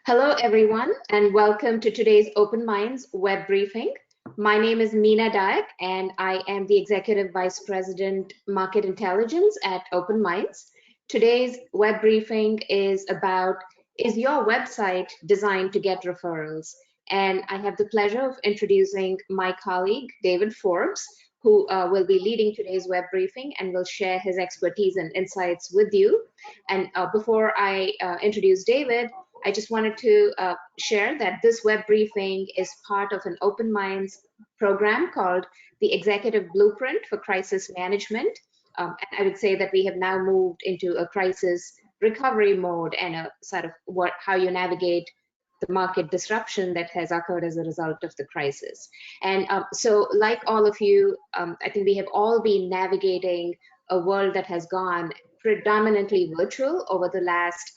Hello, everyone, and welcome to today's Open Minds web briefing. My name is Meena Dayak, and I am the Executive Vice President, Market Intelligence at Open Minds. Today's web briefing is about, is your website designed to get referrals? And I have the pleasure of introducing my colleague, David Forbes, who will be leading today's web briefing and will share his expertise and insights with you. And before I introduce David, I just wanted to share that this web briefing is part of an Open Minds program called the Executive Blueprint for Crisis Management. And I would say that we have now moved into a crisis recovery mode and a sort of how you navigate the market disruption that has occurred as a result of the crisis. And so like all of you, I think we have all been navigating a world that has gone predominantly virtual over the last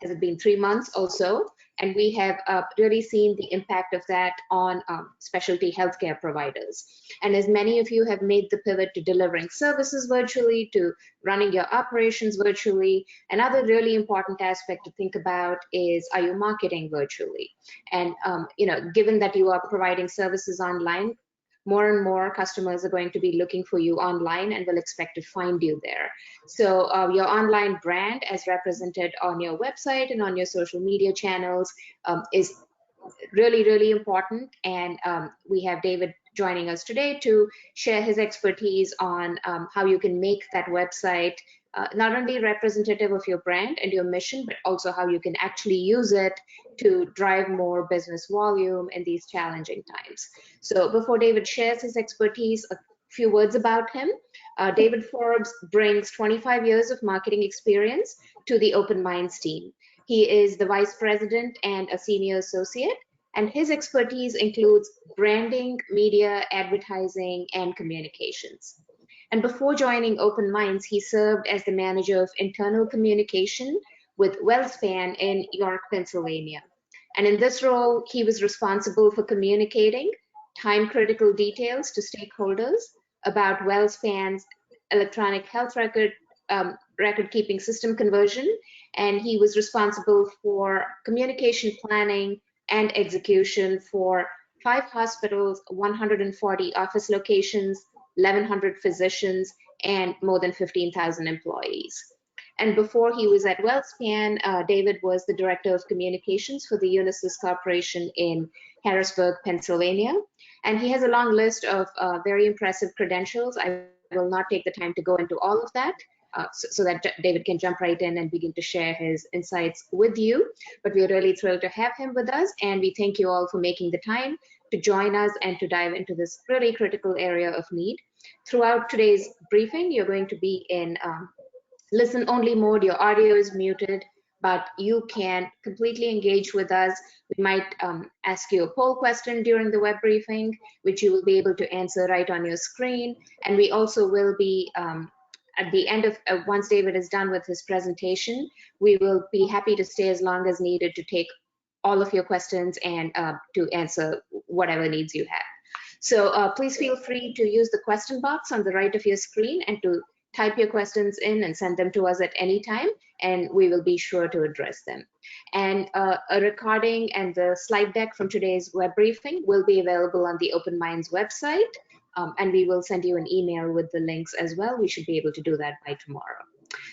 has it been 3 months or so, and we have really seen the impact of that on specialty healthcare providers. And as many of you have made the pivot to delivering services virtually, to running your operations virtually, another really important aspect to think about is, are you marketing virtually? And given that you are providing services online, more and more customers are going to be looking for you online and will expect to find you there. So your online brand, as represented on your website and on your social media channels, is really, really important. And we have David joining us today to share his expertise on how you can make that website not only representative of your brand and your mission, but also how you can actually use it to drive more business volume in these challenging times. So before David shares his expertise, a few words about him. David Forbes brings 25 years of marketing experience to the Open Minds team. He is the Vice President and a Senior Associate, and his expertise includes branding, media, advertising, and communications. And before joining Open Minds, he served as the Manager of Internal Communication with WellSpan in York, Pennsylvania. And in this role, he was responsible for communicating time-critical details to stakeholders about WellSpan's electronic health record-keeping system conversion. And he was responsible for communication planning and execution for 5 hospitals, 140 office locations, 1,100 physicians, and more than 15,000 employees. And before he was at WellSpan, David was the Director of Communications for the Unisys Corporation in Harrisburg, Pennsylvania. And he has a long list of very impressive credentials. I will not take the time to go into all of that so that David can jump right in and begin to share his insights with you. But we're really thrilled to have him with us, and we thank you all for making the time to join us and to dive into this really critical area of need. Throughout today's briefing, you're going to be in listen-only mode. Your audio is muted, but you can completely engage with us. We might ask you a poll question during the web briefing, which you will be able to answer right on your screen. And we also will be, at the end of, once David is done with his presentation, we will be happy to stay as long as needed to take all of your questions and to answer whatever needs you have. So please feel free to use the question box on the right of your screen and to type your questions in and send them to us at any time, and we will be sure to address them. And a recording and the slide deck from today's web briefing will be available on the Open Minds website, and we will send you an email with the links as well. We should be able to do that by tomorrow.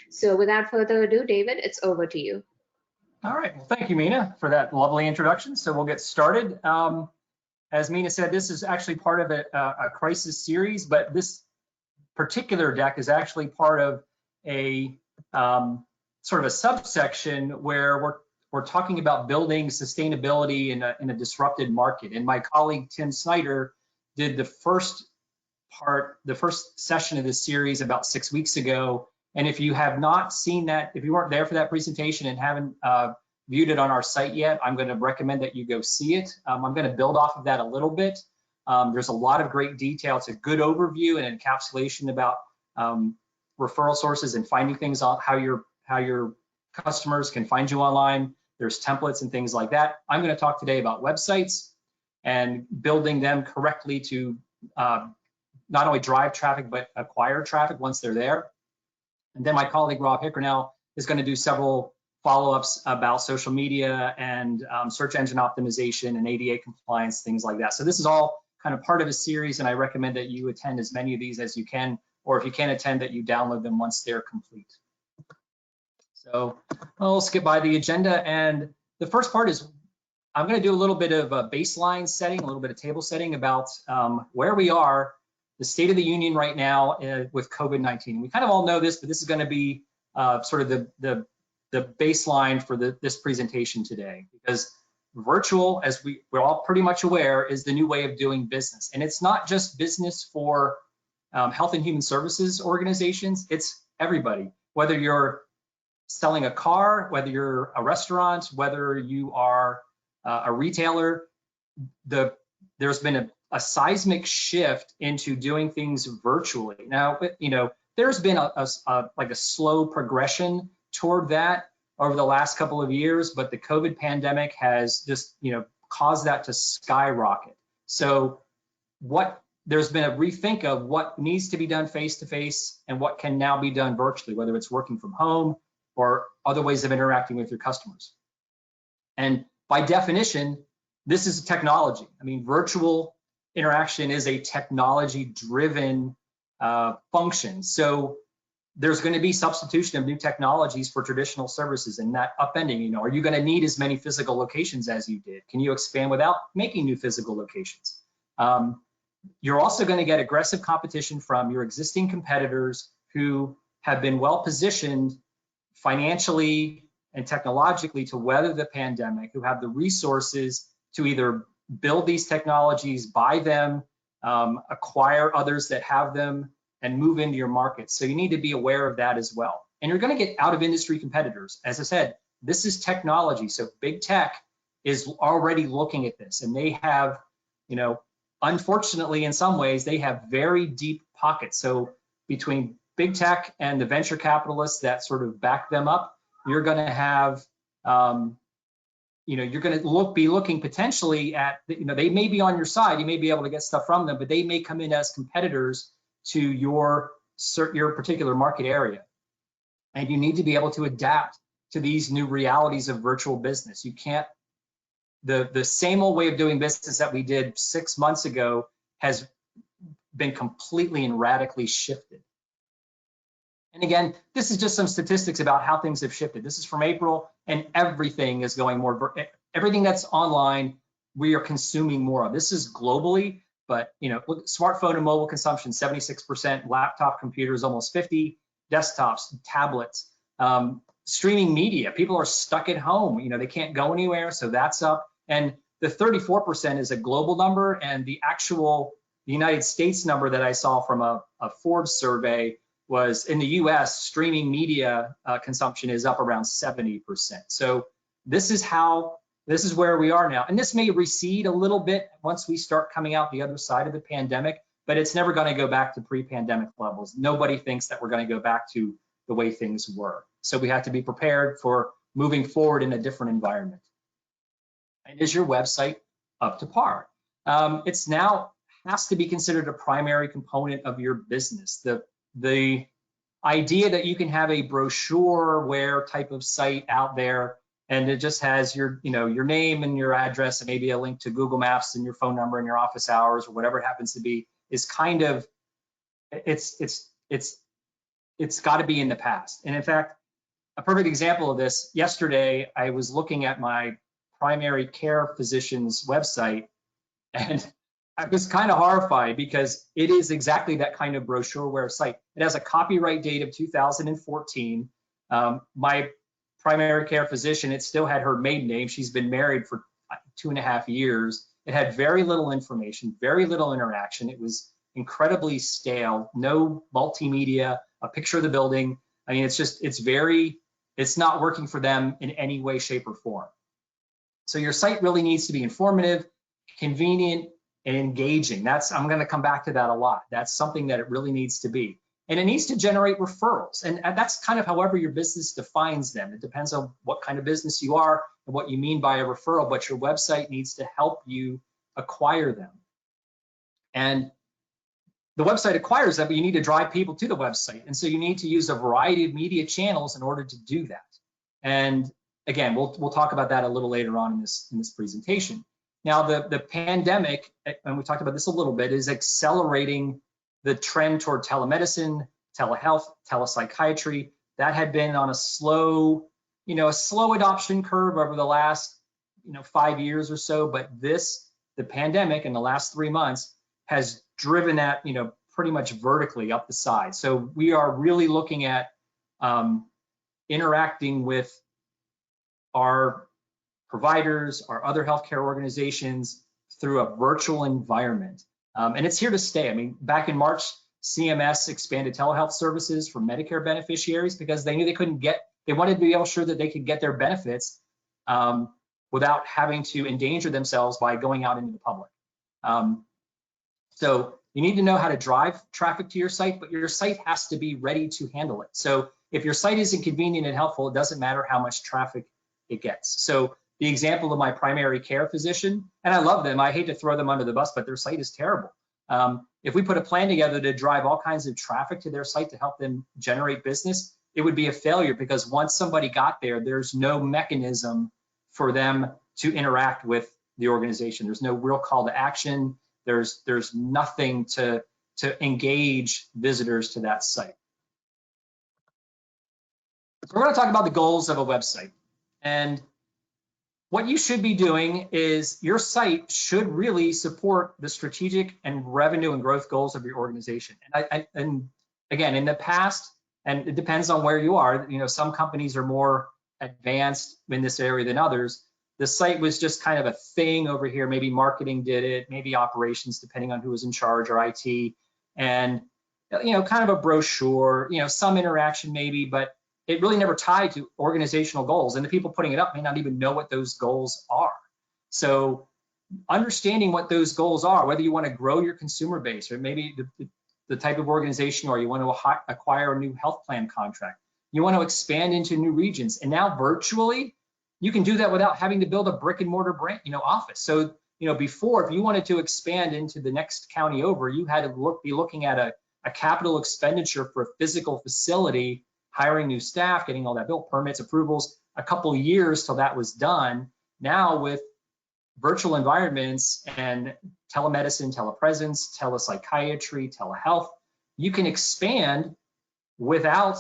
So without further ado, David, it's over to you. All right, well, thank you, Meena, for that lovely introduction. So we'll get started. As Meena said, this is actually part of a crisis series, but this particular deck is actually part of a sort of a subsection where we're talking about building sustainability in a disrupted market. And my colleague Tim Snyder did the first session of this series about 6 weeks ago. And if you have not seen that, if you weren't there for that presentation and haven't viewed it on our site yet, I'm going to recommend that you go see it. I'm going to build off of that a little bit. There's a lot of great detail. It's a good overview and encapsulation about referral sources and finding things on how your customers can find you online. There's templates and things like that. I'm going to talk today about websites and building them correctly to not only drive traffic, but acquire traffic once they're there. And then my colleague Rob Hickernell is going to do several follow-ups about social media and search engine optimization and ADA compliance, things like that. So this is all kind of part of a series, and I recommend that you attend as many of these as you can, or if you can't attend, that you download them once they're complete. So I'll skip by the agenda, and the first part is I'm going to do a little bit of a baseline setting, a little bit of table setting about where we are, the state of the union right now with COVID-19. We kind of all know this, but this is going to be sort of the baseline for this presentation today, because virtual, as we're all pretty much aware, is the new way of doing business. And it's not just business for health and human services organizations, it's everybody, whether you're selling a car, whether you're a restaurant, whether you are a retailer. There's been a seismic shift into doing things virtually. Now, there's been like a slow progression toward that over the last couple of years, but the COVID pandemic has just, caused that to skyrocket. So there's been a rethink of what needs to be done face-to-face and what can now be done virtually, whether it's working from home or other ways of interacting with your customers. And by definition, this is technology. I mean, virtual interaction is a technology-driven function. So there's going to be substitution of new technologies for traditional services and that upending. Are you going to need as many physical locations as you did? Can you expand without making new physical locations? You're also going to get aggressive competition from your existing competitors who have been well positioned financially and technologically to weather the pandemic, who have the resources to either build these technologies, buy them, acquire others that have them, and move into your market. So you need to be aware of that as well. And you're going to get out of industry competitors. As I said, this is technology. So big tech is already looking at this, and they have, unfortunately, in some ways, they have very deep pockets. So between big tech and the venture capitalists that sort of back them up, you're going to have, you're going to be looking potentially at, they may be on your side, you may be able to get stuff from them, but they may come in as competitors to your particular market area. And you need to be able to adapt to these new realities of virtual business. You can't, the same old way of doing business that we did 6 months ago has been completely and radically shifted. And again, this is just some statistics about how things have shifted. This is from April, and everything is going more, everything that's online, we are consuming more of. This is globally, but look, smartphone and mobile consumption, 76%, laptop computers, almost 50, desktops, tablets, streaming media. People are stuck at home, they can't go anywhere, so that's up. And the 34% is a global number, and the United States number that I saw from a Forbes survey was in the US, streaming media consumption is up around 70%. So this is where we are now. And this may recede a little bit once we start coming out the other side of the pandemic, but it's never going to go back to pre-pandemic levels. Nobody thinks that we're going to go back to the way things were. So we have to be prepared for moving forward in a different environment. And is your website up to par? It's now has to be considered a primary component of your business. The idea that you can have a brochure-ware type of site out there, and it just has your name and your address and maybe a link to Google Maps and your phone number and your office hours or whatever it happens to be, is kind of, it's got to be in the past. And in fact, a perfect example of this, yesterday I was looking at my primary care physician's website, and I was kind of horrified because it is exactly that kind of brochure-ware site. It has a copyright date of 2014. My primary care physician, it still had her maiden name. She's been married for 2.5 years. It had very little information, very little interaction. It was incredibly stale, no multimedia, a picture of the building. I mean, it's not working for them in any way, shape, or form. So your site really needs to be informative, convenient, and engaging. I'm going to come back to that a lot. That's something that it really needs to be. And it needs to generate referrals. And that's kind of however your business defines them. It depends on what kind of business you are and what you mean by a referral, but your website needs to help you acquire them. And the website acquires them, but you need to drive people to the website. And so you need to use a variety of media channels in order to do that. And again, we'll talk about that a little later on in this presentation. Now, the pandemic, and we talked about this a little bit, is accelerating the trend toward telemedicine, telehealth, telepsychiatry. That had been on a slow adoption curve over the last 5 years or so, but the pandemic in the last 3 months has driven that pretty much vertically up the side. So we are really looking at interacting with our providers, our other healthcare organizations through a virtual environment. And it's here to stay. I mean, back in March, CMS expanded telehealth services for Medicare beneficiaries because they knew they wanted to be able to sure that they could get their benefits without having to endanger themselves by going out into the public. So you need to know how to drive traffic to your site, but your site has to be ready to handle it. So if your site isn't convenient and helpful, it doesn't matter how much traffic it gets. So the example of my primary care physician, and I love them, I hate to throw them under the bus, but their site is terrible. If we put a plan together to drive all kinds of traffic to their site to help them generate business, it would be a failure because once somebody got there, there's no mechanism for them to interact with the organization. There's no real call to action. There's nothing to engage visitors to that site. So we're going to talk about the goals of a website. And what you should be doing is your site should really support the strategic and revenue and growth goals of your organization. And again, in the past, and it depends on where you are, some companies are more advanced in this area than others. The site was just kind of a thing over here. Maybe marketing did it, maybe operations, depending on who was in charge, or IT, and kind of a brochure, some interaction maybe, but it really never tied to organizational goals. And the people putting it up may not even know what those goals are. So understanding what those goals are, whether you want to grow your consumer base, or maybe the type of organization, or you want to acquire a new health plan contract, you want to expand into new regions, and now virtually, you can do that without having to build a brick and mortar brand, office. So, before, if you wanted to expand into the next county over, you had to be looking at a capital expenditure for a physical facility, hiring new staff, getting all that built, permits, approvals, a couple of years till that was done. Now with virtual environments and telemedicine, telepresence, telepsychiatry, telehealth, you can expand without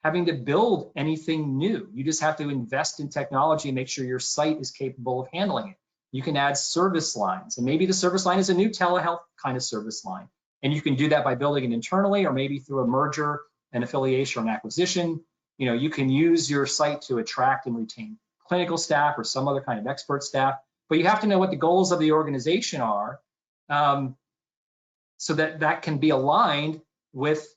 having to build anything new. You just have to invest in technology and make sure your site is capable of handling it. You can add service lines, and maybe the service line is a new telehealth kind of service line. And you can do that by building it internally, or maybe through a merger, an affiliation, or an acquisition. You can use your site to attract and retain clinical staff or some other kind of expert staff, but you have to know what the goals of the organization are, so that can be aligned with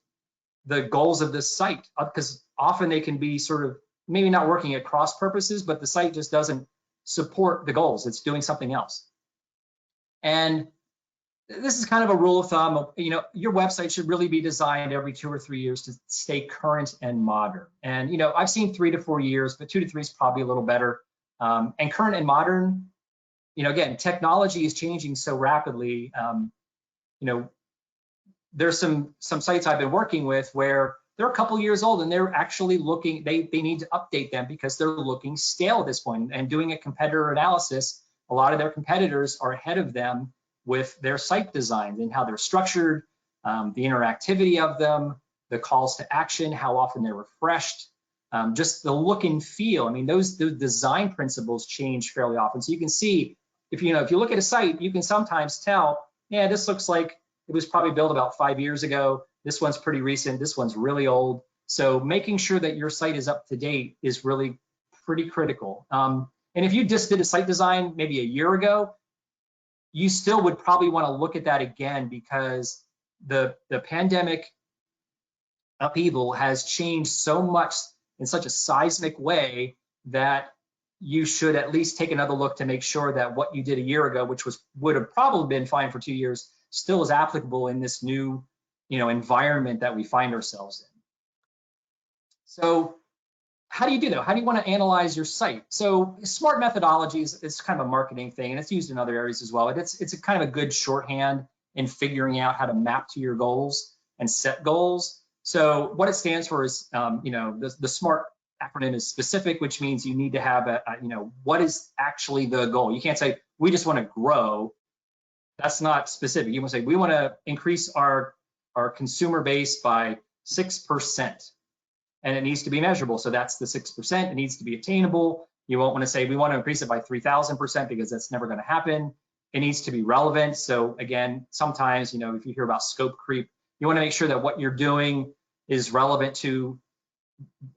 the goals of this site, because often they can be sort of maybe not working at cross purposes, but the site just doesn't support the goals. It's doing something else. And this is kind of a rule of thumb. Your website should really be designed every 2 or 3 years to stay current and modern. And I've seen 3 to 4 years, but 2 to 3 is probably a little better. And current and modern, again, technology is changing so rapidly. There's some sites I've been working with where they're a couple years old and they're actually looking, they need to update them because they're looking stale at this point. And doing a competitor analysis, a lot of their competitors are ahead of them with their site designs and how they're structured, the interactivity of them, the calls to action, how often they're refreshed, just the look and feel. I mean, those design principles change fairly often. So you can see, if you look at a site, you can sometimes tell, yeah, this looks like it was probably built about 5 years ago. This one's pretty recent. This one's really old. So making sure that your site is up to date is really pretty critical. And if you just did a site design maybe a year ago, you still would probably want to look at that again, because the pandemic upheaval has changed so much in such a seismic way that you should at least take another look to make sure that what you did a year ago, which would have probably been fine for 2 years, still is applicable in this new environment that we find ourselves in. So how do you do that? How do you want to analyze your site? So smart methodology is kind of a marketing thing, and it's used in other areas as well. It's a kind of a good shorthand in figuring out how to map to your goals and set goals. So what it stands for is, the SMART acronym is specific, which means you need to have what is actually the goal. You can't say, we just want to grow. That's not specific. You want to say, we want to increase our consumer base by 6%. And it needs to be measurable. So that's the 6%. It needs to be attainable. You won't want to say, we want to increase it by 3,000%, because that's never going to happen. It needs to be relevant. So again, sometimes, if you hear about scope creep, you want to make sure that what you're doing is relevant to,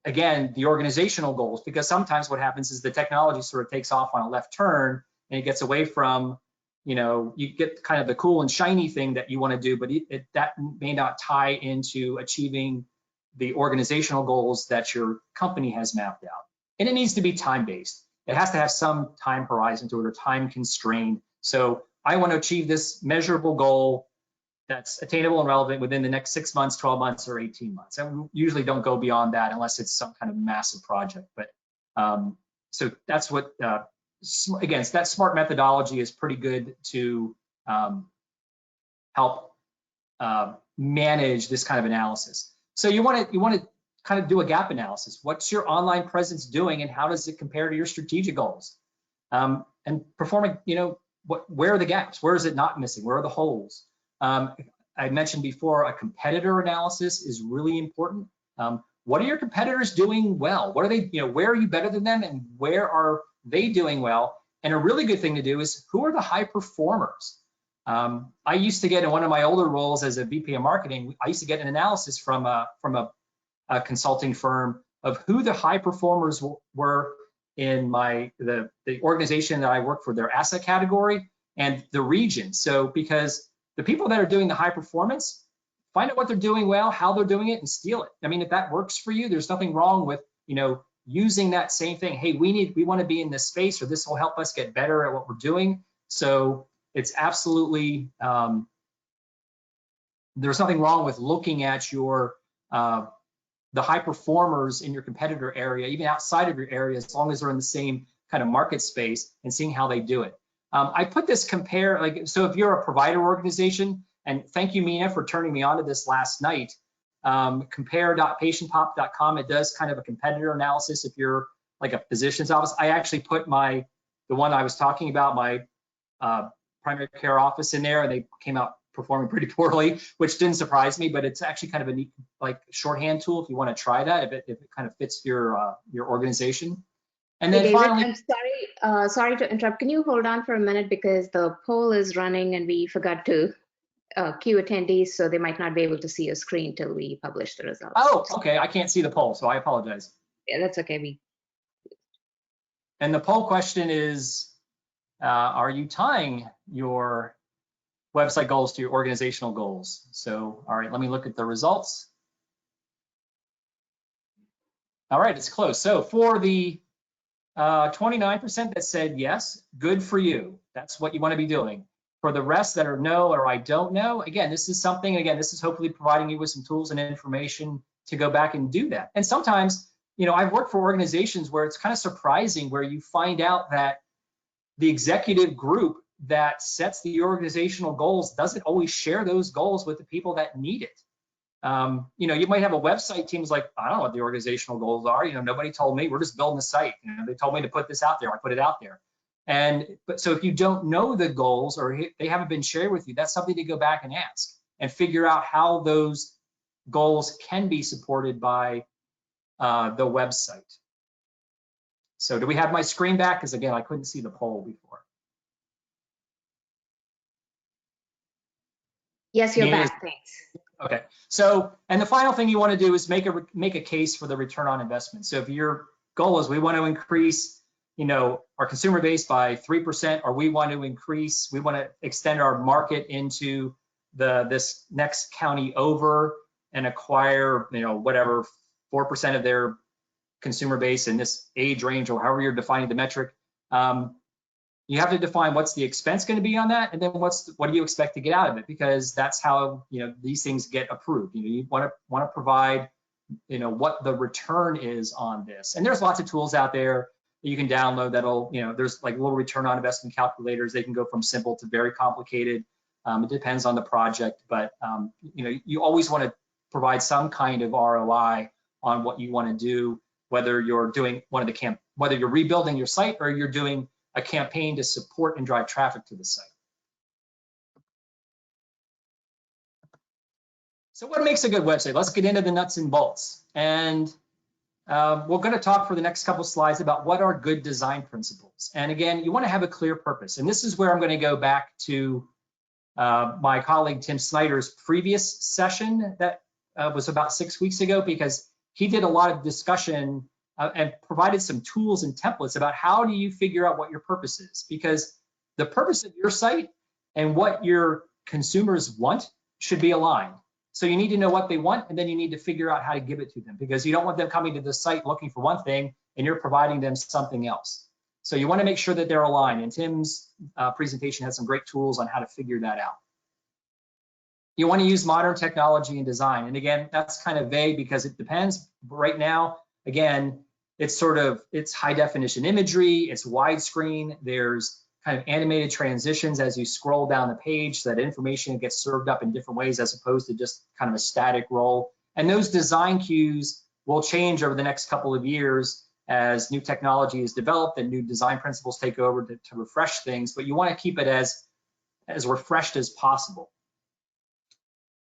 again, the organizational goals, because sometimes what happens is the technology sort of takes off on a left turn and it gets away from, you get kind of the cool and shiny thing that you want to do, but that may not tie into achieving the organizational goals that your company has mapped out. And it needs to be time-based. It has to have some time horizon to it, or time constrained. So I want to achieve this measurable goal that's attainable and relevant within the next 6 months, 12 months, or 18 months. And we usually don't go beyond that unless it's some kind of massive project. But so that's what, again, that SMART methodology is pretty good to help manage this kind of analysis. So you want to kind of do a gap analysis. What's your online presence doing, and how does it compare to your strategic goals? And performing, where are the gaps? Where is it not missing? Where are the holes? I mentioned before, a competitor analysis is really important. What are your competitors doing well? What are they, where are you better than them, and where are they doing well? And a really good thing to do is, who are the high performers? I used to get, in one of my older roles as a VP of marketing, I used to get an analysis from a consulting firm of who the high performers were in the organization that I work for, their asset category and the region. So because the people that are doing the high performance, find out what they're doing well, how they're doing it, and steal it. I mean, if that works for you, there's nothing wrong with, using that same thing. Hey, we want to be in this space, or this will help us get better at what we're doing. So it's absolutely, there's nothing wrong with looking at your, the high performers in your competitor area, even outside of your area, as long as they're in the same kind of market space, and seeing how they do it. I put this so if you're a provider organization, and thank you, Mina, for turning me on to this last night, compare.patientpop.com, it does kind of a competitor analysis if you're like a physician's office. I actually put the one I was talking about, my primary care office in there, and they came out performing pretty poorly, which didn't surprise me, but it's actually kind of a neat shorthand tool if you want to try that, if it kind of fits your organization. And then finally, I'm sorry to interrupt. Can you hold on for a minute, because the poll is running and we forgot to queue attendees, so they might not be able to see your screen till we publish the results. Oh, okay. I can't see the poll, so I apologize. Yeah, that's okay. And the poll question is, are you tying your website goals to your organizational goals? So, all right, let me look at the results. All right, it's close. So for the 29% that said yes, good for you. That's what you want to be doing. For the rest that are no or I don't know, again, this is something, this is hopefully providing you with some tools and information to go back and do that. And sometimes, I've worked for organizations where it's kind of surprising, where you find out that the executive group that sets the organizational goals doesn't always share those goals with the people that need it. You might have a website team's like, I don't know what the organizational goals are. Nobody told me. We're just building a site. They told me to put this out there. I put it out there. But so if you don't know the goals, or they haven't been shared with you, that's something to go back and ask and figure out how those goals can be supported by the website. So do we have my screen back? Because again, I couldn't see the poll before. Yes, you're back. Thanks. Okay. So, and the final thing you want to do is make a case for the return on investment. So if your goal is, we want to increase, our consumer base by 3%, or we want to extend our market into this next county over and acquire, whatever 4% of their consumer base in this age range, or however you're defining the metric. You have to define what's the expense going to be on that, and then what do you expect to get out of it, because that's how these things get approved. You want to provide what the return is on this. And there's lots of tools out there that you can download that'll there's like little return on investment calculators. They can go from simple to very complicated. It depends on the project, but you always want to provide some kind of ROI on what you want to do. whether you're doing whether you're rebuilding your site or you're doing a campaign to support and drive traffic to the site. So what makes a good website? Let's get into the nuts and bolts. And we're going to talk for the next couple slides about what are good design principles. And again, you want to have a clear purpose. And this is where I'm going to go back to my colleague Tim Snyder's previous session that was about 6 weeks ago, because he did a lot of discussion and provided some tools and templates about how do you figure out what your purpose is, because the purpose of your site and what your consumers want should be aligned. So you need to know what they want, and then you need to figure out how to give it to them, because you don't want them coming to the site looking for one thing and you're providing them something else. So you want to make sure that they're aligned, and Tim's presentation has some great tools on how to figure that out. You want to use modern technology and design. And again, that's kind of vague because it depends. Right now, again, it's high definition imagery, it's widescreen, there's kind of animated transitions as you scroll down the page so that information gets served up in different ways as opposed to just kind of a static roll. And those design cues will change over the next couple of years as new technology is developed and new design principles take over to refresh things, but you want to keep it as refreshed as possible.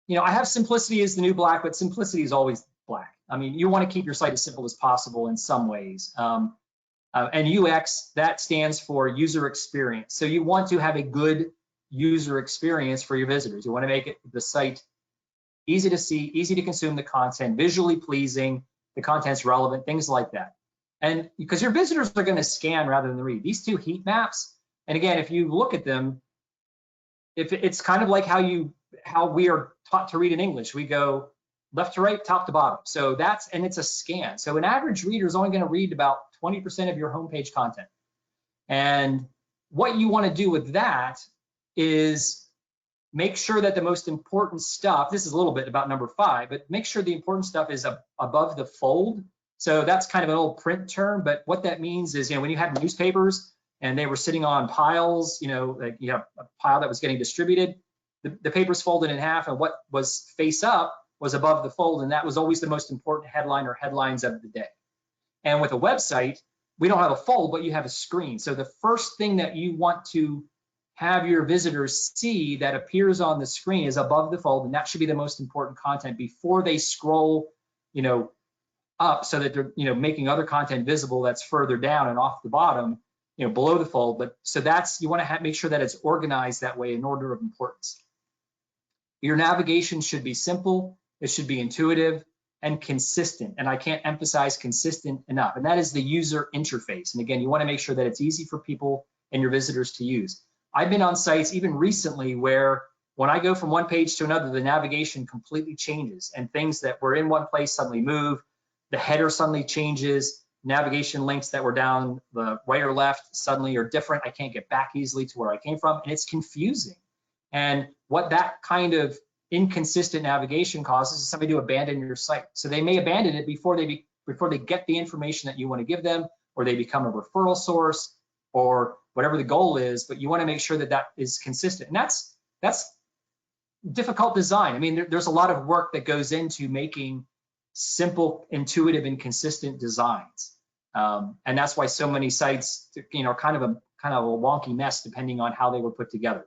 You know, I have simplicity as the new black, but simplicity is always black. I mean, you want to keep your site as simple as possible in some ways. And UX, that stands for user experience. So you want to have a good user experience for your visitors. You want to make the site easy to see, easy to consume the content, visually pleasing, the content's relevant, things like that. And because your visitors are going to scan rather than read. These two heat maps, and again, if you look at them, if it's kind of like how we are taught to read in English. We go left to right, top to bottom. So and it's a scan. So an average reader is only going to read about 20% of your homepage content. And what you want to do with that is make sure that the most important stuff, this is a little bit about number 5, but make sure the important stuff is above the fold. So that's kind of an old print term, but what that means is, when you had newspapers and they were sitting on piles, like you have a pile that was getting distributed, the paper's folded in half, and what was face up was above the fold, and that was always the most important headline or headlines of the day. And with a website, we don't have a fold, but you have a screen. So the first thing that you want to have your visitors see that appears on the screen is above the fold, and that should be the most important content before they scroll, up, so that they're, making other content visible that's further down and off the bottom, below the fold. But so you want to make sure that it's organized that way in order of importance. Your navigation should be simple, it should be intuitive and consistent. And I can't emphasize consistent enough. And that is the user interface. And again, you want to make sure that it's easy for people and your visitors to use. I've been on sites even recently where when I go from one page to another, the navigation completely changes, and things that were in one place suddenly move. The header suddenly changes. Navigation links that were down the right or left suddenly are different. I can't get back easily to where I came from, and it's confusing. And what that kind of inconsistent navigation causes is somebody to abandon your site. So they may abandon it before they get the information that you want to give them, or they become a referral source, or whatever the goal is. But you want to make sure that that is consistent, and that's difficult design. I mean, there's a lot of work that goes into making simple, intuitive, and consistent designs, and that's why so many sites, are kind of a wonky mess depending on how they were put together.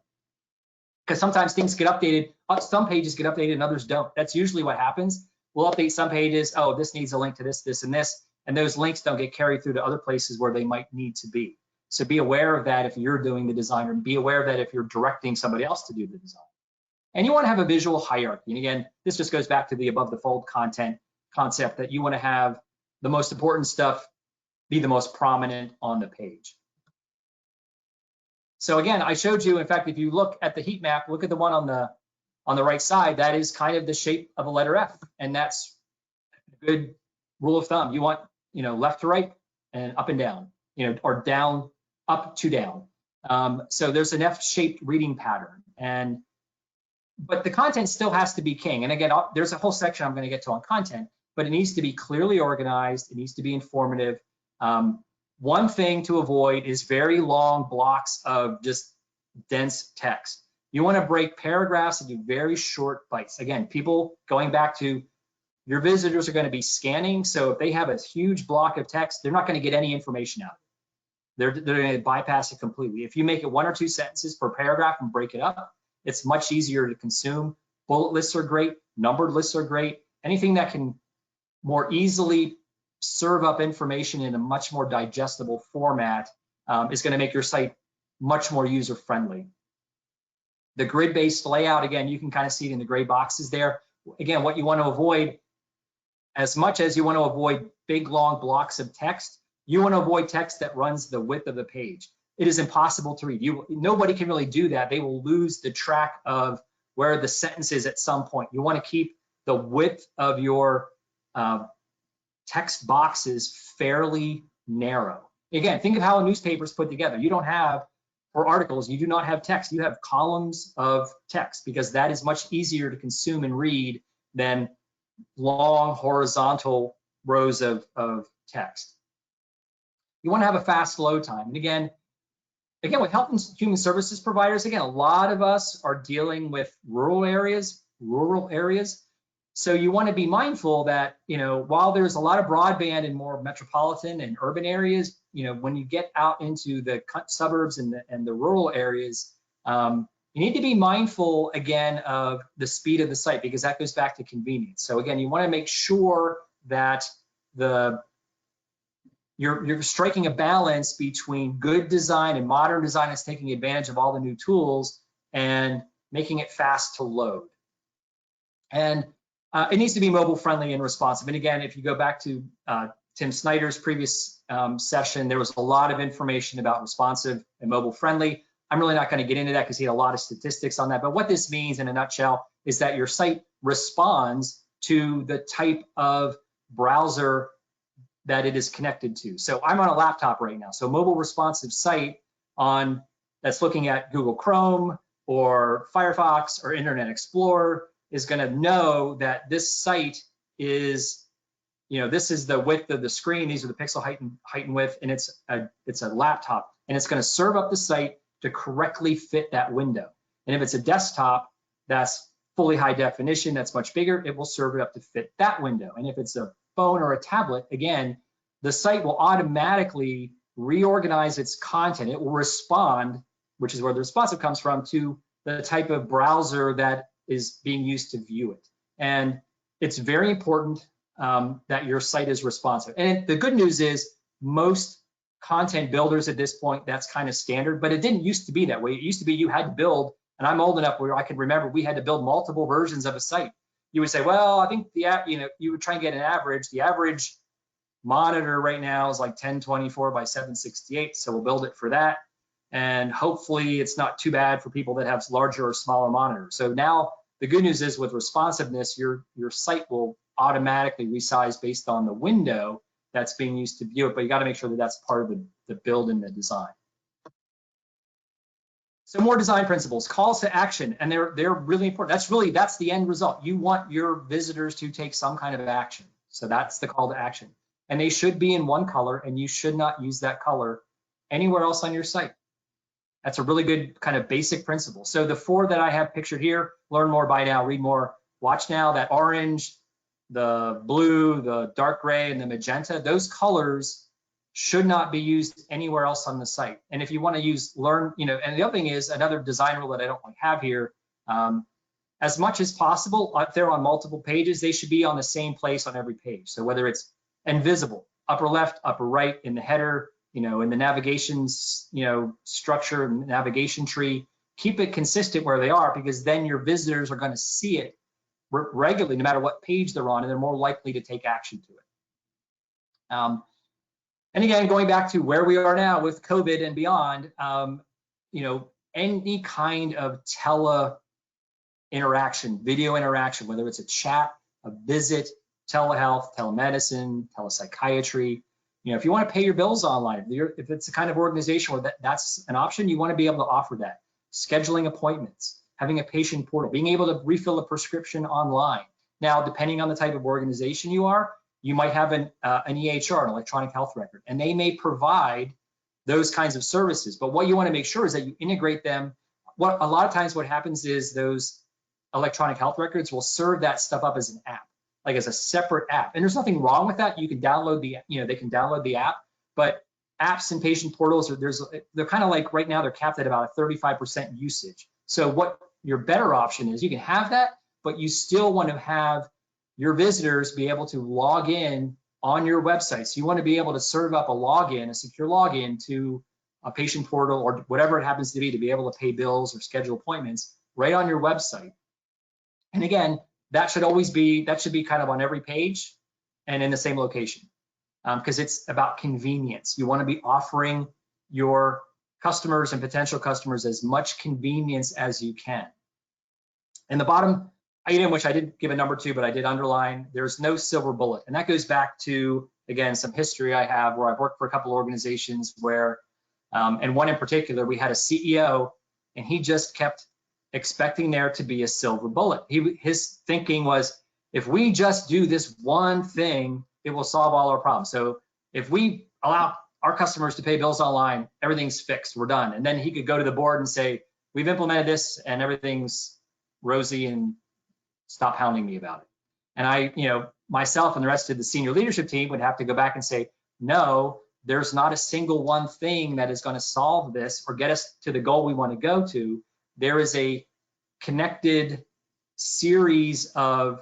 Because sometimes things get updated, some pages get updated and others don't. That's usually what happens. We'll update some pages. Oh, this needs a link to this, this, and this, and those links don't get carried through to other places where they might need to be. So be aware of that if you're doing the design, or be aware of that if you're directing somebody else to do the design. And you want to have a visual hierarchy. And again, this just goes back to the above the fold concept, that you want to have the most important stuff be the most prominent on the page. So again, I showed you, in fact, if you look at the heat map, look at the one on the right side, that is kind of the shape of a letter F, and that's a good rule of thumb. You want, left to right and up and down, or down, up to down. So there's an F-shaped reading pattern, but the content still has to be king. And again, there's a whole section I'm going to get to on content, but it needs to be clearly organized. It needs to be informative. One thing to avoid is very long blocks of just dense text. You want to break paragraphs into very short bites. Again, people, going back to your visitors are going to be scanning. So if they have a huge block of text, they're not going to get any information out. They're going to bypass it completely. If you make it 1 or 2 sentences per paragraph and break it up, it's much easier to consume. Bullet lists are great. Numbered lists are great. Anything that can more easily serve up information in a much more digestible format is going to make your site much more user-friendly. The grid-based layout, again, you can kind of see it in the gray boxes there. Again, what you want to avoid, as much as you want to avoid big, long blocks of text, you want to avoid text that runs the width of the page. It is impossible to read. Nobody can really do that. They will lose the track of where the sentence is at some point. You want to keep the width of your text boxes fairly narrow. Again, think of how a newspaper is put together. You don't have, for articles, you do not have text. You have columns of text because that is much easier to consume and read than long horizontal rows of text. You want to have a fast load time. And again, with health and human services providers, again, a lot of us are dealing with rural areas. So you want to be mindful that, while there's a lot of broadband in more metropolitan and urban areas, when you get out into the suburbs and the rural areas, you need to be mindful again of the speed of the site, because that goes back to convenience. So again, you want to make sure that you're striking a balance between good design and modern design that's taking advantage of all the new tools and making it fast to load. And it needs to be mobile friendly and responsive. And again, if you go back to Tim Snyder's previous session, there was a lot of information about responsive and mobile friendly. I'm really not going to get into that because he had a lot of statistics on that. But what this means in a nutshell is that your site responds to the type of browser that it is connected to. So I'm on a laptop right now. So mobile responsive site that's looking at Google Chrome or Firefox or Internet Explorer is going to know that this site is, this is the width of the screen. These are the pixel height and width, and it's a laptop, and it's going to serve up the site to correctly fit that window. And if it's a desktop that's fully high definition, that's much bigger, it will serve it up to fit that window. And if it's a phone or a tablet, again, the site will automatically reorganize its content. It will respond, which is where the responsive comes from, to the type of browser that is being used to view it. And it's very important that your site is responsive. And the good news is most content builders at this point, that's kind of standard, but it didn't used to be that way. It used to be you had to build, and I'm old enough where I can remember we had to build multiple versions of a site. You would say, well, I think you would try and get an average. The average monitor right now is like 1024 by 768, so we'll build it for that. And hopefully it's not too bad for people that have larger or smaller monitors. So now the good news is with responsiveness, your site will automatically resize based on the window that's being used to view it, but you got to make sure that that's part of the build and the design. So more design principles, calls to action, and they're really important. That's the end result. You want your visitors to take some kind of action. So that's the call to action. And they should be in one color, and you should not use that color anywhere else on your site. That's a really good kind of basic principle. So the 4 that I have pictured here, learn more, buy now, read more, watch now, that orange, the blue, the dark gray, and the magenta, those colors should not be used anywhere else on the site. And if you want to use learn, and the other thing is another design rule that I don't have here, as much as possible, if they're on multiple pages, they should be on the same place on every page. So whether it's invisible, upper left, upper right, in the header, in the navigation, structure, navigation tree, keep it consistent where they are, because then your visitors are going to see it regularly, no matter what page they're on, and they're more likely to take action to it. And again, going back to where we are now with COVID and beyond, any kind of interaction, video interaction, whether it's a chat, a visit, telehealth, telemedicine, telepsychiatry, if you want to pay your bills online, if it's the kind of organization where that's an option, you want to be able to offer that. Scheduling appointments, having a patient portal, being able to refill a prescription online. Now, depending on the type of organization you are, you might have an EHR, an electronic health record, and they may provide those kinds of services. But what you want to make sure is that you integrate them. A lot of times what happens is those electronic health records will serve that stuff up as an app. like as a separate app. And there's nothing wrong with that. You can download they can download the app, but apps and patient portals they're kind of like right now they're capped at about a 35% usage. So what your better option is, you can have that, but you still want to have your visitors be able to log in on your website. So you want to be able to serve up a secure login to a patient portal or whatever it happens to be able to pay bills or schedule appointments right on your website. And again, that should be kind of on every page and in the same location, because it's about convenience. You want to be offering your customers and potential customers as much convenience as you can. And the bottom item, which I didn't give a number to, but I did underline, there's no silver bullet. And that goes back to, again, some history I have where I've worked for a couple of organizations where, and one in particular, we had a CEO and he just kept expecting there to be a silver bullet. His thinking was, if we just do this one thing, it will solve all our problems. So if we allow our customers to pay bills online, everything's fixed, we're done. And then he could go to the board and say, we've implemented this and everything's rosy and stop hounding me about it. And I, myself and the rest of the senior leadership team would have to go back and say, no, there's not a single one thing that is going to solve this or get us to the goal we want to go to. There is a connected series of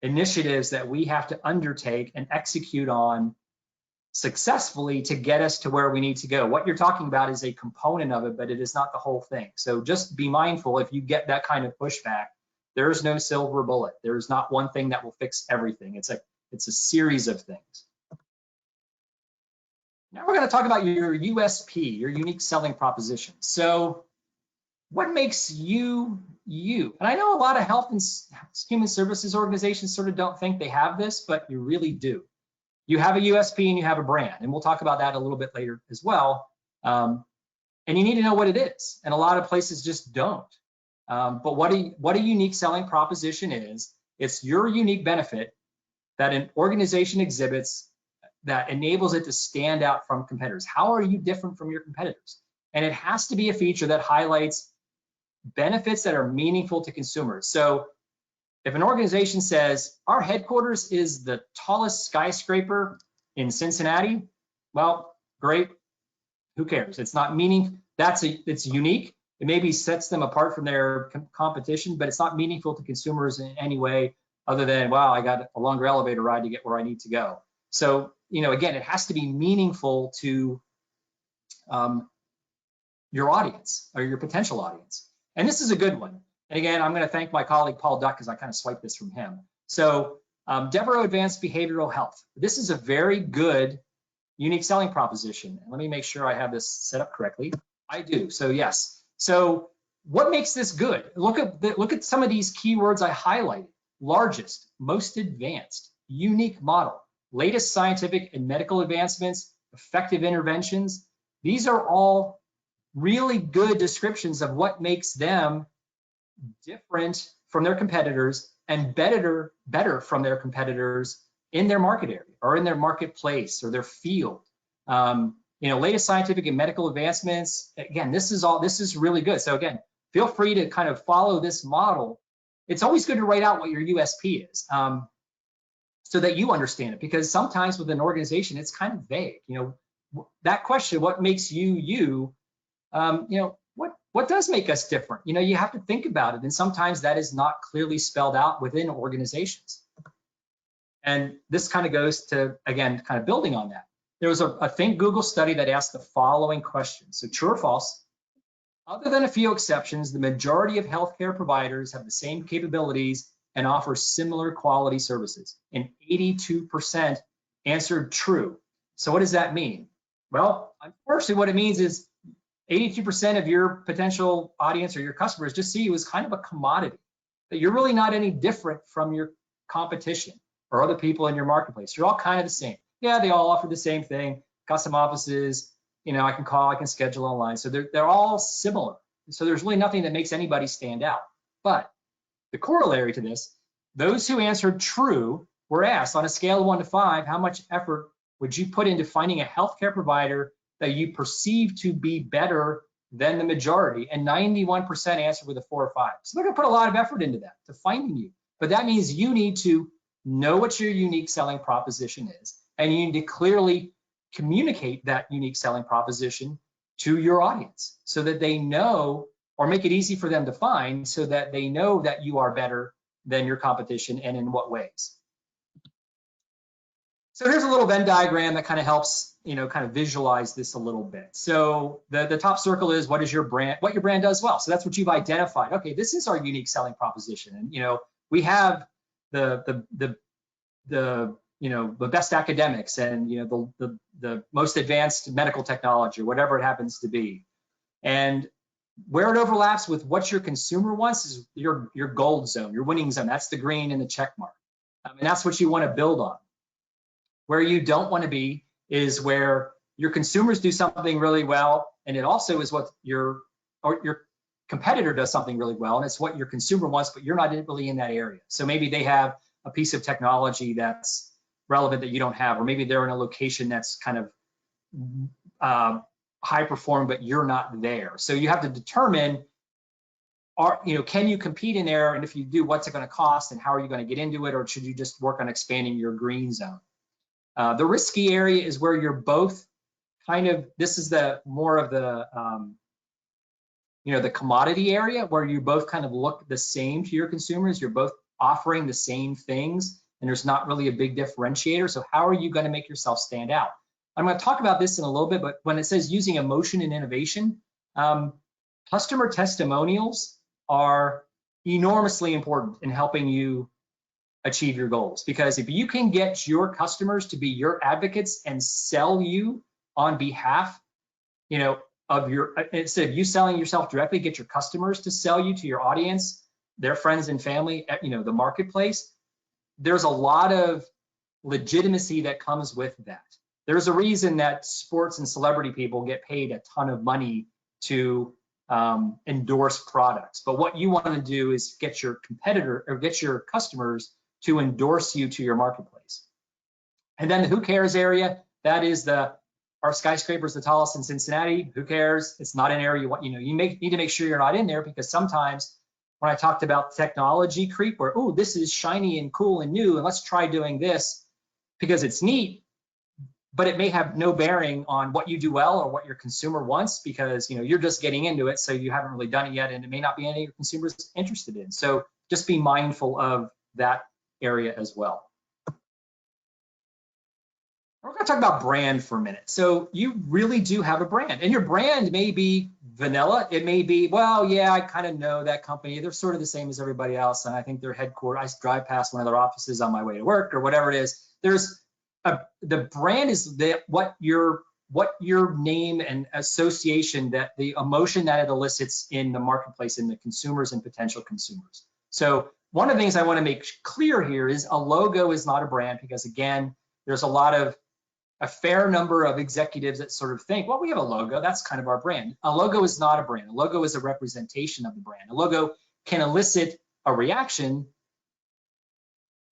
initiatives that we have to undertake and execute on successfully to get us to where we need to go. What you're talking about is a component of it, but it is not the whole thing. So just be mindful if you get that kind of pushback, there is no silver bullet. There is not one thing that will fix everything. It's a series of things. Now we're going to talk about your USP, your unique selling proposition. So what makes you, you? And I know a lot of health and human services organizations sort of don't think they have this, but you really do. You have a USP and you have a brand, and we'll talk about that a little bit later as well. And you need to know what it is, and a lot of places just don't. But what a unique selling proposition is, it's your unique benefit that an organization exhibits that enables it to stand out from competitors. How are you different from your competitors? And it has to be a feature that highlights benefits that are meaningful to consumers. So if an organization says, our headquarters is the tallest skyscraper in Cincinnati, well, great, who cares? It's not meaning, it's unique. It maybe sets them apart from their competition, but it's not meaningful to consumers in any way other than, wow, I got a longer elevator ride to get where I need to go. So, again, it has to be meaningful to your audience or your potential audience. And this is a good one. And again, I'm going to thank my colleague, Paul Duck, because I kind of swiped this from him. So Devereaux Advanced Behavioral Health. This is a very good, unique selling proposition. And let me make sure I have this set up correctly. I do, so yes. So what makes this good? Look at some of these keywords I highlighted. Largest, most advanced, unique model, latest scientific and medical advancements, effective interventions. These are all really good descriptions of what makes them different from their competitors and better from their competitors in their market area or in their marketplace or their field. Latest scientific and medical advancements. Again, this is really good. So again, feel free to kind of follow this model. It's always good to write out what your USP is so that you understand it, because sometimes with an organization, it's kind of vague. That question, what makes you, you, what does make us different? You have to think about it. And sometimes that is not clearly spelled out within organizations. And this kind of goes to, again, kind of building on that. There was a Think Google study that asked the following question. So true or false? Other than a few exceptions, the majority of healthcare providers have the same capabilities and offer similar quality services. And 82% answered true. So what does that mean? Well, unfortunately, what it means is 82% of your potential audience or your customers just see you as kind of a commodity, that you're really not any different from your competition or other people in your marketplace. You're all kind of the same. Yeah, they all offer the same thing, custom offices, I can call, I can schedule online. So they're all similar. So there's really nothing that makes anybody stand out. But the corollary to this, those who answered true were asked on a scale of 1 to 5, how much effort would you put into finding a healthcare provider that you perceive to be better than the majority? And 91% answered with a 4 or 5. So they're gonna put a lot of effort into that, to finding you. But that means you need to know what your unique selling proposition is, and you need to clearly communicate that unique selling proposition to your audience so that they know, or make it easy for them to find, so that they know that you are better than your competition and in what ways. So here's a little Venn diagram that kind of helps, kind of visualize this a little bit. So the top circle is what your brand does well. So that's what you've identified. Okay, this is our unique selling proposition. And, we have the best academics and, the most advanced medical technology, or whatever it happens to be. And where it overlaps with what your consumer wants is your gold zone, your winning zone. That's the green and the check mark. And that's what you want to build on. Where you don't want to be is where your consumers do something really well, and it also is what your competitor does something really well, and it's what your consumer wants, but you're not really in that area. So maybe they have a piece of technology that's relevant that you don't have, or maybe they're in a location that's kind of high performing, but you're not there. So you have to determine, can you compete in there? And if you do, what's it going to cost, and how are you going to get into it? Or should you just work on expanding your green zone? The risky area is where you're both kind of, this is the more of the, the commodity area, where you both kind of look the same to your consumers. You're both offering the same things, and there's not really a big differentiator. So how are you going to make yourself stand out? I'm going to talk about this in a little bit, but when it says using emotion and innovation, customer testimonials are enormously important in helping you achieve your goals. Because if you can get your customers to be your advocates and sell you on behalf, of instead of you selling yourself directly, get your customers to sell you to your audience, their friends and family, the marketplace, there's a lot of legitimacy that comes with that. There's a reason that sports and celebrity people get paid a ton of money to endorse products. But what you want to do is get your competitor or get your customers to endorse you to your marketplace. And then the who cares area, that is our skyscraper's the tallest in Cincinnati. Who cares? It's not an area you want, you need to make sure you're not in there, because sometimes when I talked about technology creep, where, oh, this is shiny and cool and new, and let's try doing this because it's neat, but it may have no bearing on what you do well or what your consumer wants, because you're just getting into it, so you haven't really done it yet, and it may not be any of your consumers interested in. So just be mindful of that area as well. We're going to talk about brand for a minute. So you really do have a brand, and your brand may be vanilla. It may be, well, yeah, I kind of know that company. They're sort of the same as everybody else, and I think they're headquartered. I drive past one of their offices on my way to work, or whatever it is. The brand is what your name and association, that the emotion that it elicits in the marketplace, in the consumers and potential consumers. So one of the things I want to make clear here is a logo is not a brand, because again, there's a fair number of executives that sort of think, well, we have a logo, that's kind of our brand. A logo is not a brand. A logo is a representation of the brand. A logo can elicit a reaction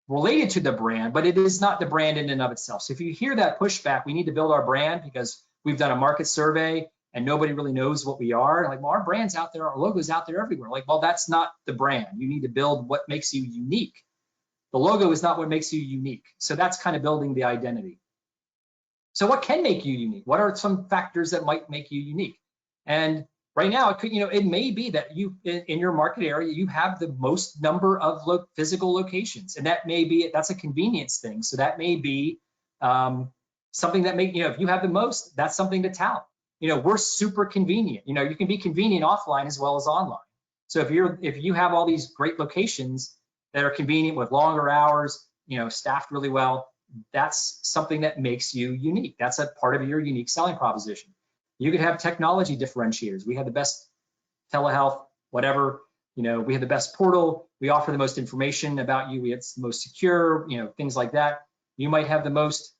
related to the brand, but it is not the brand in and of itself. So if you hear that pushback, we need to build our brand because we've done a market survey and nobody really knows what we are. Like, well, our brand's out there, our logo's out there everywhere. Like, well, that's not the brand. You need to build what makes you unique. The logo is not what makes you unique. So that's kind of building the identity. So what can make you unique? What are some factors that might make you unique? And right now, it could, it may be that you, in your market area, you have the most number of physical locations, and that may be, that's a convenience thing. So that may be something that may, if you have the most, that's something to tout. We're super convenient. You can be convenient offline as well as online. So if you have all these great locations that are convenient with longer hours, staffed really well, that's something that makes you unique. That's a part of your unique selling proposition. You could have technology differentiators. We have the best telehealth, whatever, we have the best portal. We offer the most information about you. It's the most secure, things like that. You might have the most,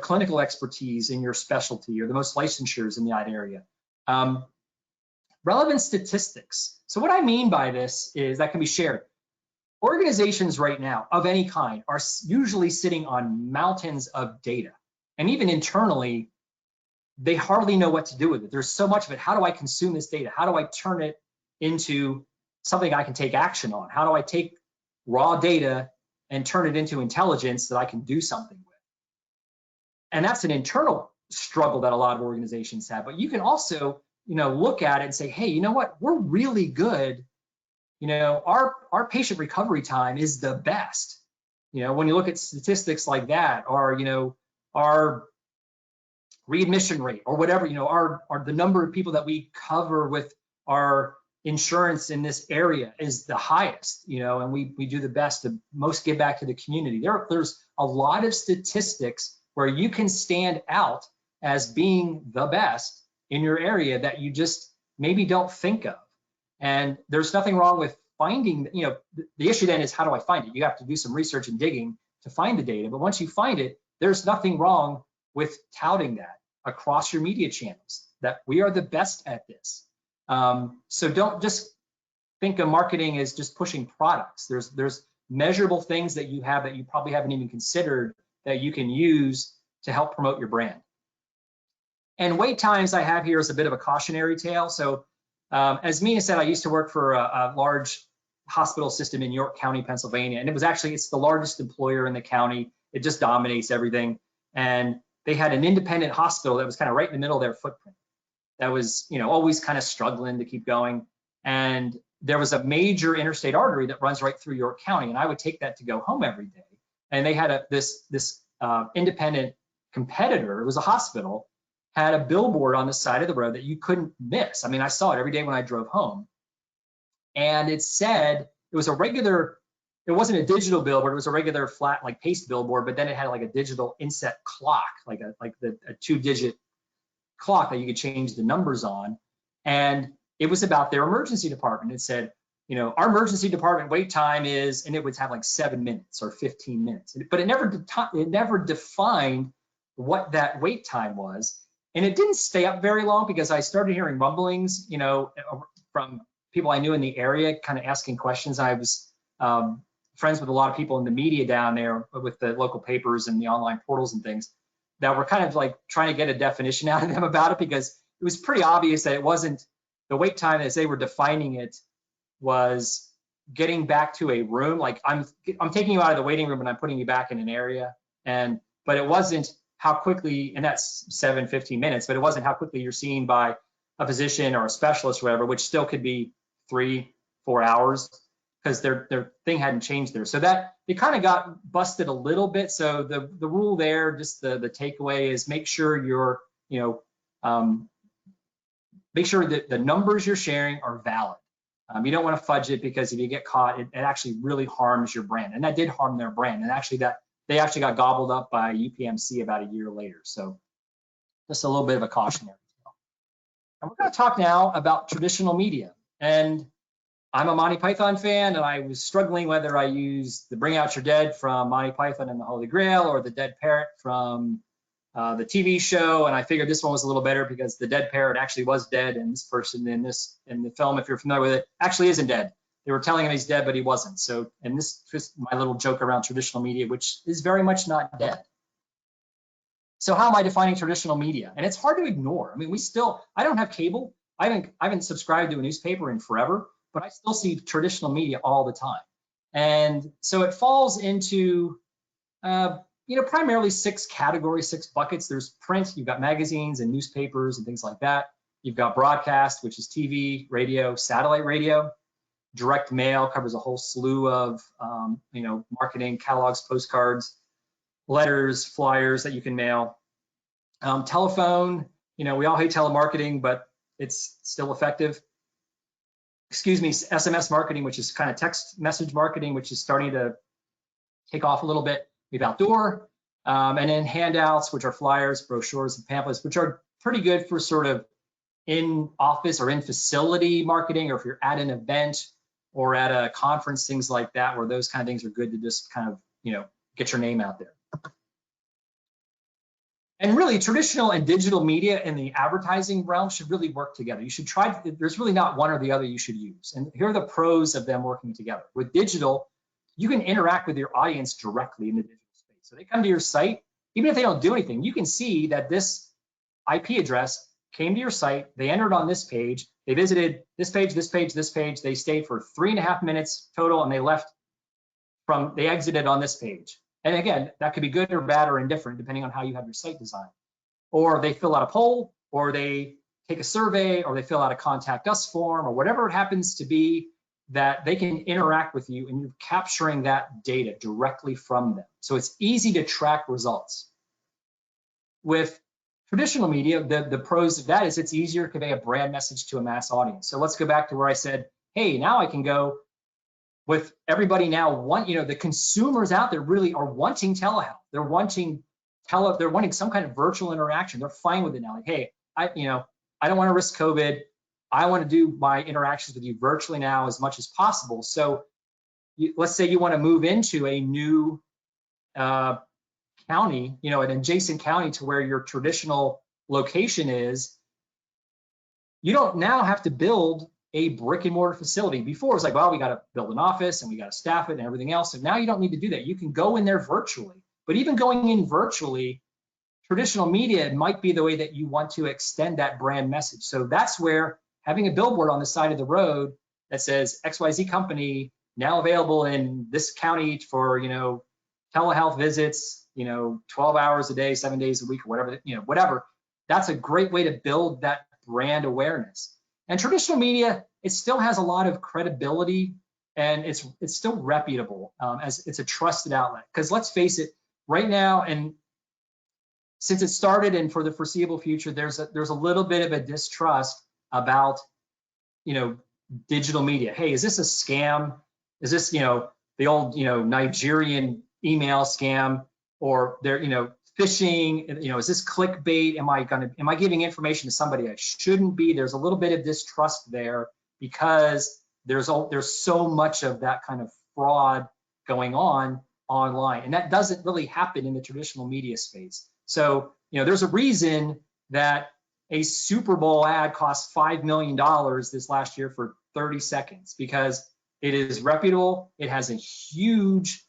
clinical expertise in your specialty, or the most licensures in that area. Relevant statistics. So what I mean by this is that can be shared. Organizations right now of any kind are usually sitting on mountains of data. And even internally, they hardly know what to do with it. There's so much of it. How do I consume this data? How do I turn it into something I can take action on? How do I take raw data and turn it into intelligence that I can do something with. And that's an internal struggle that a lot of organizations have. But you can also, look at it and say, hey, you know what? We're really good. Our patient recovery time is the best. When you look at statistics like that, or, our readmission rate or whatever, our the number of people that we cover with our insurance in this area is the highest, and we do the best to most give back to the community. There's a lot of statistics where you can stand out as being the best in your area that you just maybe don't think of. And there's nothing wrong with finding, the issue then is, how do I find it? You have to do some research and digging to find the data. But once you find it, there's nothing wrong with touting that across your media channels, that we are the best at this. So don't just think of marketing as just pushing products. There's measurable things that you have that you probably haven't even considered that you can use to help promote your brand. And wait times I have here is a bit of a cautionary tale. So as Mina said, I used to work for a large hospital system in York County, Pennsylvania, and it's the largest employer in the county. It just dominates everything. And they had an independent hospital that was kind of right in the middle of their footprint. That was, always kind of struggling to keep going. And there was a major interstate artery that runs right through York County, and I would take that to go home every day. And they had this independent competitor. It was a hospital, had a billboard on the side of the road that you couldn't miss. I mean, I saw it every day when I drove home. And it said, it wasn't a digital billboard, it was a regular flat, like paste billboard, but then it had like a digital inset clock, like a 2-digit clock that you could change the numbers on. And it was about their emergency department. It said, our emergency department wait time is, and it would have like 7 minutes or 15 minutes, but it never defined what that wait time was. And it didn't stay up very long because I started hearing rumblings, from people I knew in the area, kind of asking questions. I was friends with a lot of people in the media down there with the local papers and the online portals and things that were kind of like trying to get a definition out of them about it, because it was pretty obvious that it wasn't the wait time as they were defining it was getting back to a room. Like I'm taking you out of the waiting room and I'm putting you back in an area. But it wasn't how quickly, and that's 7-15 minutes, but it wasn't how quickly you're seen by a physician or a specialist or whatever, which still could be 3-4 hours because their thing hadn't changed there. So that it kind of got busted a little bit. So the rule there, just the takeaway is make sure you're, make sure that the numbers you're sharing are valid. You don't want to fudge it, because if you get caught, it actually really harms your brand. And that did harm their brand. And actually they actually got gobbled up by UPMC about a year later. So just a little bit of a cautionary tale. And we're going to talk now about traditional media. And I'm a Monty Python fan, and I was struggling whether I use the Bring Out Your Dead from Monty Python and the Holy Grail or the Dead Parrot from the TV show. And I figured this one was a little better because the dead parrot actually was dead, and this person in the film, if you're familiar with it, actually isn't dead. They were telling him he's dead, but he wasn't. So, and this is my little joke around traditional media, which is very much not dead. So how am I defining traditional media? And it's hard to ignore. I mean, I don't have cable. I haven't subscribed to a newspaper in forever, but I still see traditional media all the time. And so it falls into, primarily 6 categories, 6 buckets. There's print, you've got magazines and newspapers and things like that. You've got broadcast, which is TV, radio, satellite radio. Direct mail covers a whole slew of, marketing, catalogs, postcards, letters, flyers that you can mail. Telephone, we all hate telemarketing, but it's still effective. SMS marketing, which is kind of text message marketing, which is starting to take off a little bit. We have outdoor, and then handouts, which are flyers, brochures, and pamphlets, which are pretty good for sort of in office or in facility marketing, or if you're at an event or at a conference, things like that, where those kind of things are good to just kind of, get your name out there. And really, traditional and digital media in the advertising realm should really work together. You should try, there's really not one or the other you should use. And here are the pros of them working together. With digital, you can interact with your audience directly in the digital space. So they come to your site, even if they don't do anything, you can see that this IP address came to your site, they entered on this page, they visited this page, this page, this page, they stayed for 3.5 minutes total, and they left they exited on this page. And again, that could be good or bad or indifferent, depending on how you have your site designed. Or they fill out a poll, or they take a survey, or they fill out a contact us form, or whatever it happens to be, that they can interact with you, and you're capturing that data directly from them. So it's easy to track results. With traditional media, the pros of that is it's easier to convey a brand message to a mass audience. So let's go back to where I said, hey, now I can go with everybody now the consumers out there really are wanting telehealth. They're wanting some kind of virtual interaction. They're fine with it now. Like, hey, I don't want to risk COVID. I want to do my interactions with you virtually now as much as possible. So let's say you want to move into a new county, an adjacent county to where your traditional location is. You don't now have to build a brick and mortar facility. Before, it's like, well, we got to build an office and we got to staff it and everything else. And now you don't need to do that. You can go in there virtually. But even going in virtually, traditional media might be the way that you want to extend that brand message. So that's where having a billboard on the side of the road that says XYZ company now available in this county for, telehealth visits, 12 hours a day, 7 days a week, or whatever, that's a great way to build that brand awareness. And traditional media, it still has a lot of credibility, and it's still reputable as it's a trusted outlet. Because let's face it, right now, and since it started and for the foreseeable future, there's a little bit of a distrust about digital media. Hey, is this a scam? Is this the old Nigerian email scam, or they're phishing? Is this clickbait? Am I giving information to somebody I shouldn't be? There's a little bit of distrust there because there's so much of that kind of fraud going on online, and that doesn't really happen in the traditional media space. So there's a reason that a Super Bowl ad cost $5 million this last year for 30 seconds, because it is reputable. It has a huge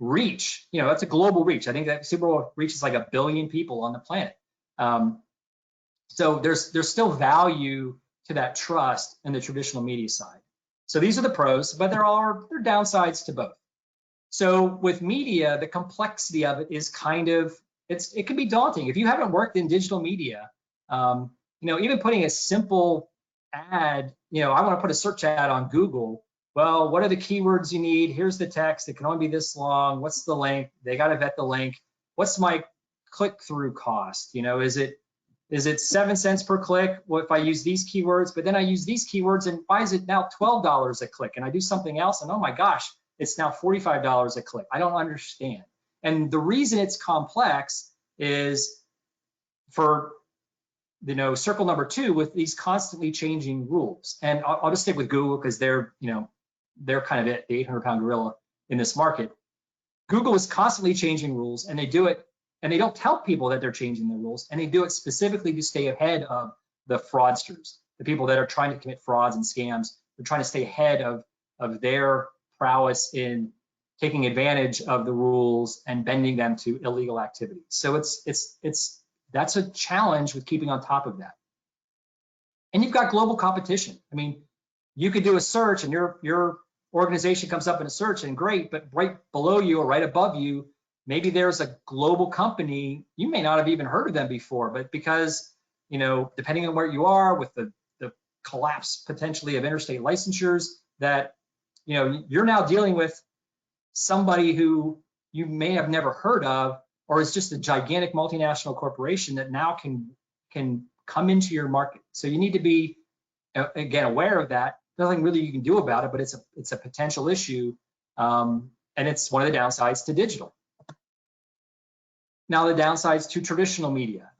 reach. That's a global reach. I think that Super Bowl reaches like 1 billion people on the planet. So there's still value to that trust in the traditional media side. So these are the pros, but there are downsides to both. So with media, the complexity of it is it can be daunting. If you haven't worked in digital media, even putting a simple ad, I want to put a search ad on Google. Well, what are the keywords you need? Here's the text. It can only be this long. What's the length? They got to vet the link. What's my click-through cost? Is it 7 cents per click? Well, if I use these keywords, but then I use these keywords, and why is it now $12 a click? And I do something else, and oh my gosh, it's now $45 a click. I don't understand. And the reason it's complex is for circle number 2 with these constantly changing rules. And I'll just stick with Google because they're kind of it, the 800-pound gorilla in this market. Google is constantly changing rules, and they do it, and they don't tell people that they're changing the rules, and they do it specifically to stay ahead of the fraudsters, the people that are trying to commit frauds and scams. They're trying to stay ahead of their prowess in taking advantage of the rules and bending them to illegal activities. So that's a challenge with keeping on top of that. And you've got global competition. I mean, you could do a search and your organization comes up in a search, and great, but right below you or right above you, maybe there's a global company. You may not have even heard of them before, but because, depending on where you are with the collapse potentially of interstate licensures, that, you're now dealing with somebody who you may have never heard of, or is just a gigantic multinational corporation that now can come into your market. So you need to be, again, aware of that. Nothing really you can do about it, but it's a potential issue, and it's one of the downsides to digital. Now the downsides to traditional media.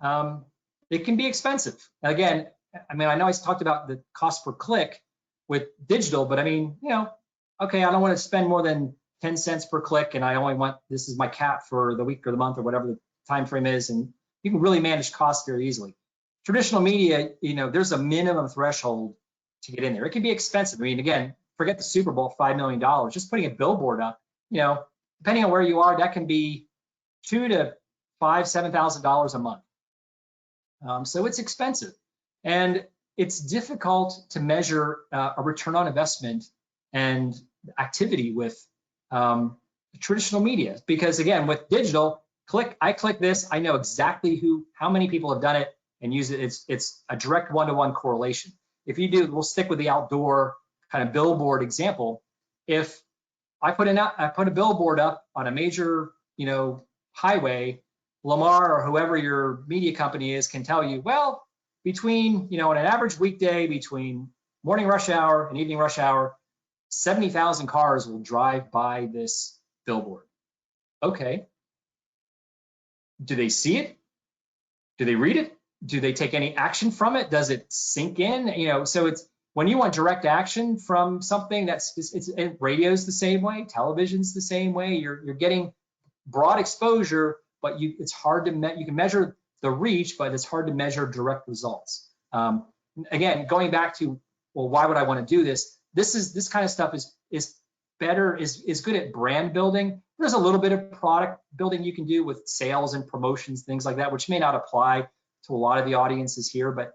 It can be expensive. Again, I know I talked about the cost per click with digital, but okay, I don't want to spend more than 10 cents per click, and I only want, this is my cap for the week or the month or whatever the time frame is, and you can really manage costs very easily. Traditional media, there's a minimum threshold to get in there. It can be expensive. Again, forget the Super Bowl, $5 million. Just putting a billboard up, depending on where you are, that can be $2,000 to $5,000, $7,000 a month. So it's expensive, and it's difficult to measure a return on investment and activity with traditional media, because again, with digital, I click this, I know exactly how many people have done it and use it. It's a direct one-to-one correlation. If you do, we'll stick with the outdoor kind of billboard example. If I put a billboard up on a major, highway, Lamar or whoever your media company is can tell you, well, between, on an average weekday, between morning rush hour and evening rush hour, 70,000 cars will drive by this billboard. Okay. Do they see it? Do they read it? Do they take any action from it? Does it sink in? So it's when you want direct action from something radio's the same way, television's the same way. You're getting broad exposure, but it's hard to you can measure the reach, but it's hard to measure direct results. Again, going back to, well, why would I want to do this? This kind of stuff is good at brand building. There's a little bit of product building you can do with sales and promotions, things like that, which may not apply to a lot of the audiences here, but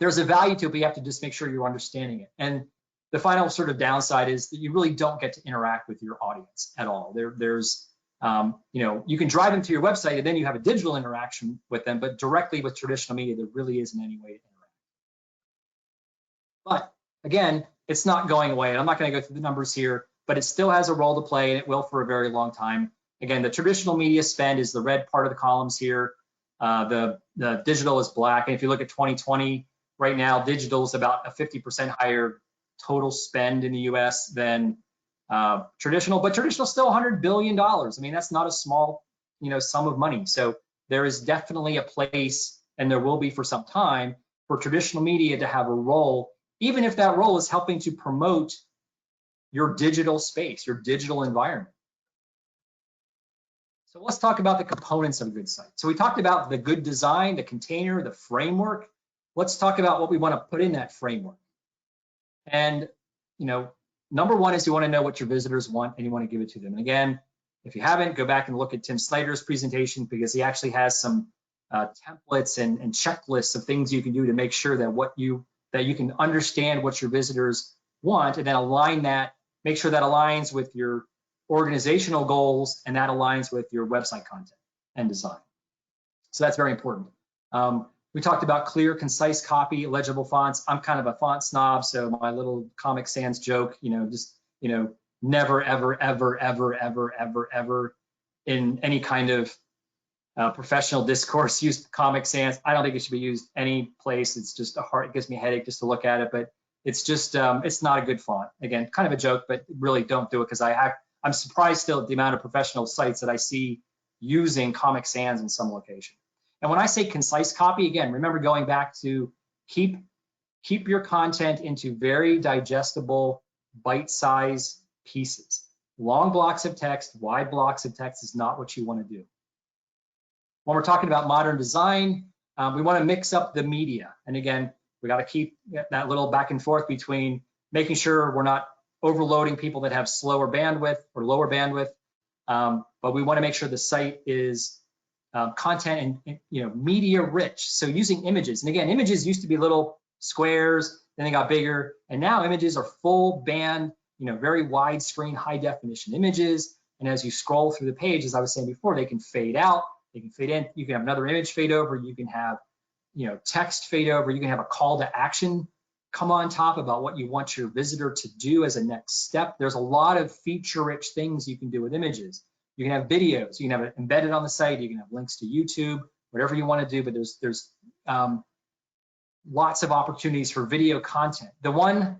there's a value to it, but you have to just make sure you're understanding it. And the final sort of downside is that you really don't get to interact with your audience at all. There's you can drive them to your website and then you have a digital interaction with them, but directly with traditional media, there really isn't any way to interact. But again, it's not going away. And I'm not going to go through the numbers here, but it still has a role to play, and it will for a very long time. Again, the traditional media spend is the red part of the columns here. The digital is black. And if you look at 2020, right now, digital is about a 50% higher total spend in the US than traditional, but traditional is still $100 billion. I mean, that's not a small, sum of money. So there is definitely a place, and there will be for some time, for traditional media to have a role, even if that role is helping to promote your digital space, your digital environment. So let's talk about the components of a good site. So we talked about the good design, the container, the framework. Let's talk about what we want to put in that framework. And, number one is you want to know what your visitors want and you want to give it to them. And again, if you haven't, go back and look at Tim Snyder's presentation, because he actually has some templates and checklists of things you can do to make sure that you can understand what your visitors want, and then align that, make sure that aligns with your organizational goals, and that aligns with your website content and design. So that's very important. We talked about clear, concise copy, legible fonts. I'm kind of a font snob, so my little Comic Sans joke, never, ever, ever, ever, ever, ever, ever in any kind of professional discourse use Comic Sans. I don't think it should be used any place. It's just it gives me a headache just to look at it, but it's just, it's not a good font. Again, kind of a joke, but really don't do it, because I'm surprised still at the amount of professional sites that I see using Comic Sans in some location. And when I say concise copy, again, remember going back to keep your content into very digestible, bite-sized pieces. Long blocks of text, wide blocks of text is not what you want to do. When we're talking about modern design, we want to mix up the media. And again, we got to keep that little back and forth between making sure we're not overloading people that have slower bandwidth or lower bandwidth, but we want to make sure the site is content and media rich. So using images, and again, images used to be little squares, then they got bigger, and now images are full band, very widescreen, high definition images. And as you scroll through the page, as I was saying before, they can fade out, they can fade in. You can have another image fade over. You can have text fade over. You can have a call to action come on top about what you want your visitor to do as a next step. There's a lot of feature-rich things you can do with images. You can have videos. You can have it embedded on the site. You can have links to YouTube, whatever you want to do. But there's lots of opportunities for video content. The one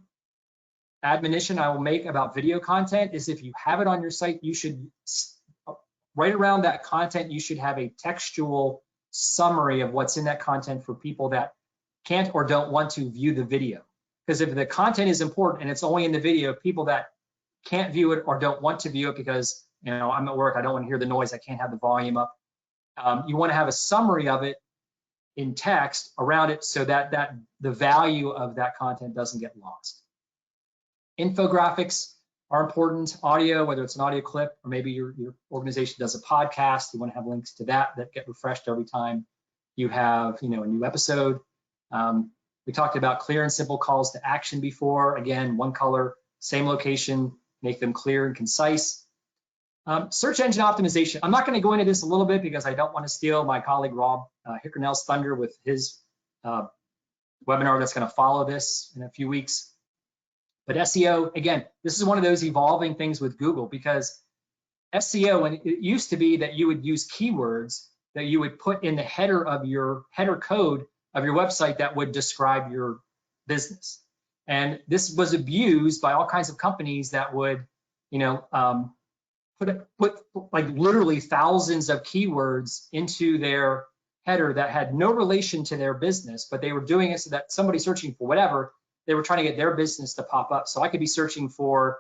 admonition I will make about video content is if you have it on your site, you should, right around that content, you should have a textual summary of what's in that content for people that can't or don't want to view the video. Because if the content is important and it's only in the video, people that can't view it or don't want to view it because I'm at work, I don't want to hear the noise, I can't have the volume up. You want to have a summary of it in text around it so that the value of that content doesn't get lost. Infographics are important. Audio, whether it's an audio clip or maybe your organization does a podcast, you want to have links to that get refreshed every time you have a new episode. We talked about clear and simple calls to action before. Again, one color same location, make them clear and concise. Search engine optimization. I'm not going to go into this a little bit because I don't want to steal my colleague Rob Hickernell's thunder with his webinar that's going to follow this in a few weeks. But SEO, again, this is one of those evolving things with Google, because SEO, and it used to be that you would use keywords that you would put in the header of your header code of your website that would describe your business. And this was abused by all kinds of companies that would, put like literally thousands of keywords into their header that had no relation to their business, but they were doing it so that somebody searching for whatever, they were trying to get their business to pop up. So I could be searching for,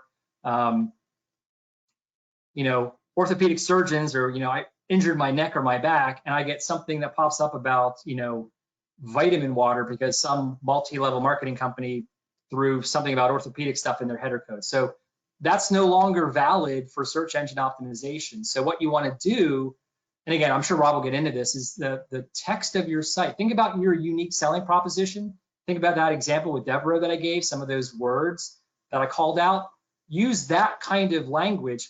orthopedic surgeons, or, I injured my neck or my back, and I get something that pops up about, vitamin water because some multi-level marketing company threw something about orthopedic stuff in their header code. So that's no longer valid for search engine optimization. So what you want to do, and again, I'm sure Rob will get into this, is the text of your site. Think about your unique selling proposition. Think about that example with Deborah that I gave, some of those words that I called out. Use that kind of language.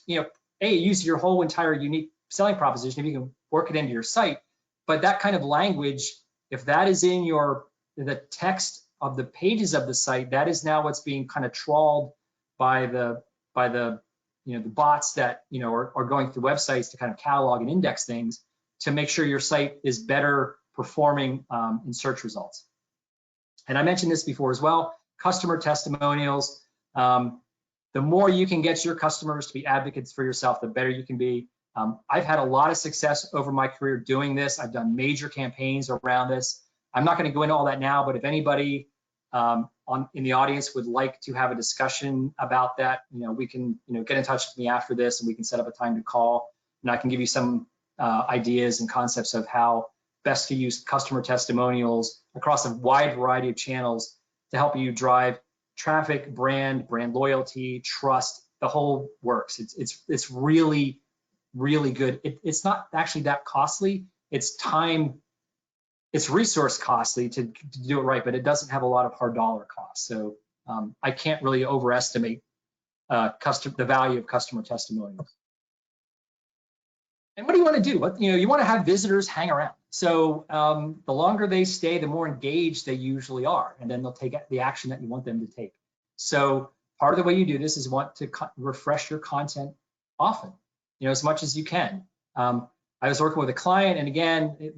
Use your whole entire unique selling proposition if you can work it into your site. But that kind of language, if that is in the text of the pages of the site, that is now what's being kind of trawled by the bots that are going through websites to kind of catalog and index things to make sure your site is better performing in search results. And I mentioned this before as well, customer testimonials. The more you can get your customers to be advocates for yourself, the better you can be. I've had a lot of success over my career doing this. I've done major campaigns around this. I'm not going to go into all that now, but if anybody in the audience would like to have a discussion about that, we can get in touch with me after this, and we can set up a time to call, and I can give you some ideas and concepts of how best to use customer testimonials across a wide variety of channels to help you drive traffic, brand loyalty, trust. The whole works. It's really, really good. It's not actually that costly. It's time. It's resource costly to do it right, but it doesn't have a lot of hard dollar costs. So I can't really overestimate the value of customer testimonials. And what do you want to do? You want to have visitors hang around. So the longer they stay, the more engaged they usually are, and then they'll take the action that you want them to take. So part of the way you do this is want to refresh your content often, as much as you can. I was working with a client, and again,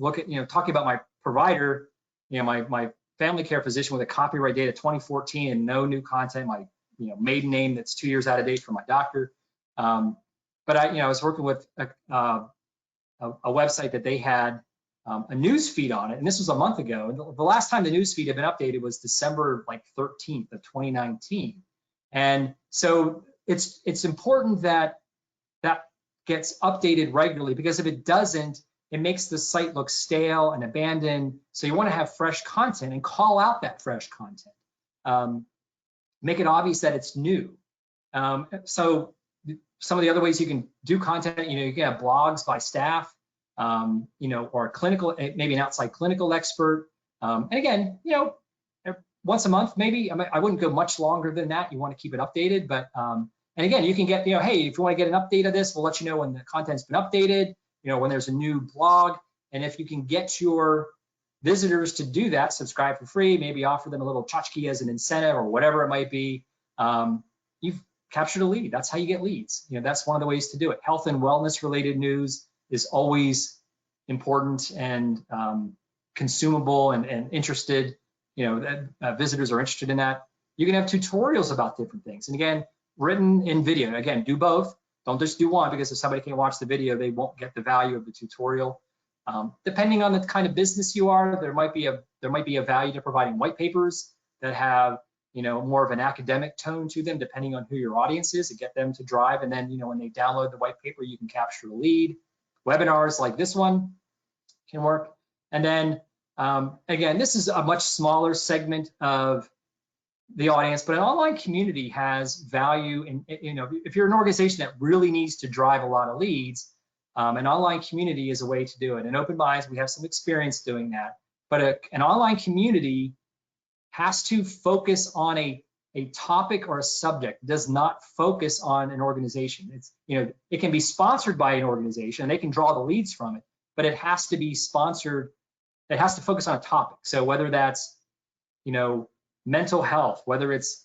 talking about my provider, my family care physician with a copyright date of 2014 and no new content, my maiden name that's 2 years out of date for my doctor. But I was working with a website that they had a news feed on it, and this was a month ago. And the last time the news feed had been updated was December 13th of 2019. And so it's important that that gets updated regularly, because if it doesn't, it makes the site look stale and abandoned. So you want to have fresh content and call out that fresh content. Make it obvious that it's new. So some of the other ways you can do content, you can have blogs by staff, or a clinical, maybe an outside clinical expert. And again, once a month, maybe. I wouldn't go much longer than that. You want to keep it updated, but and again, you can get, hey, if you want to get an update of this, we'll let you know when the content's been updated, when there's a new blog. And if you can get your visitors to do that, subscribe for free, maybe offer them a little tchotchke as an incentive or whatever it might be, you've captured a lead. That's how you get leads. That's one of the ways to do it. Health and wellness related news is always important and consumable and interested. Visitors are interested in that. You can have tutorials about different things. And again, written in video. Again, do both. Don't just do one, because if somebody can't watch the video, they won't get the value of the tutorial. Depending on the kind of business you are, there might be a value to providing white papers that have more of an academic tone to them, depending on who your audience is, to get them to drive. And then when they download the white paper, you can capture the lead. Webinars like this one can work. And then again, this is a much smaller segment of the audience, but an online community has value. And if you're an organization that really needs to drive a lot of leads, an online community is a way to do it. In Open Minds, we have some experience doing that, but an online community has to focus on a a topic or a subject does not focus on an organization. It's, it can be sponsored by an organization, they can draw the leads from it, but it has to be sponsored, it has to focus on a topic. So whether that's, mental health, whether it's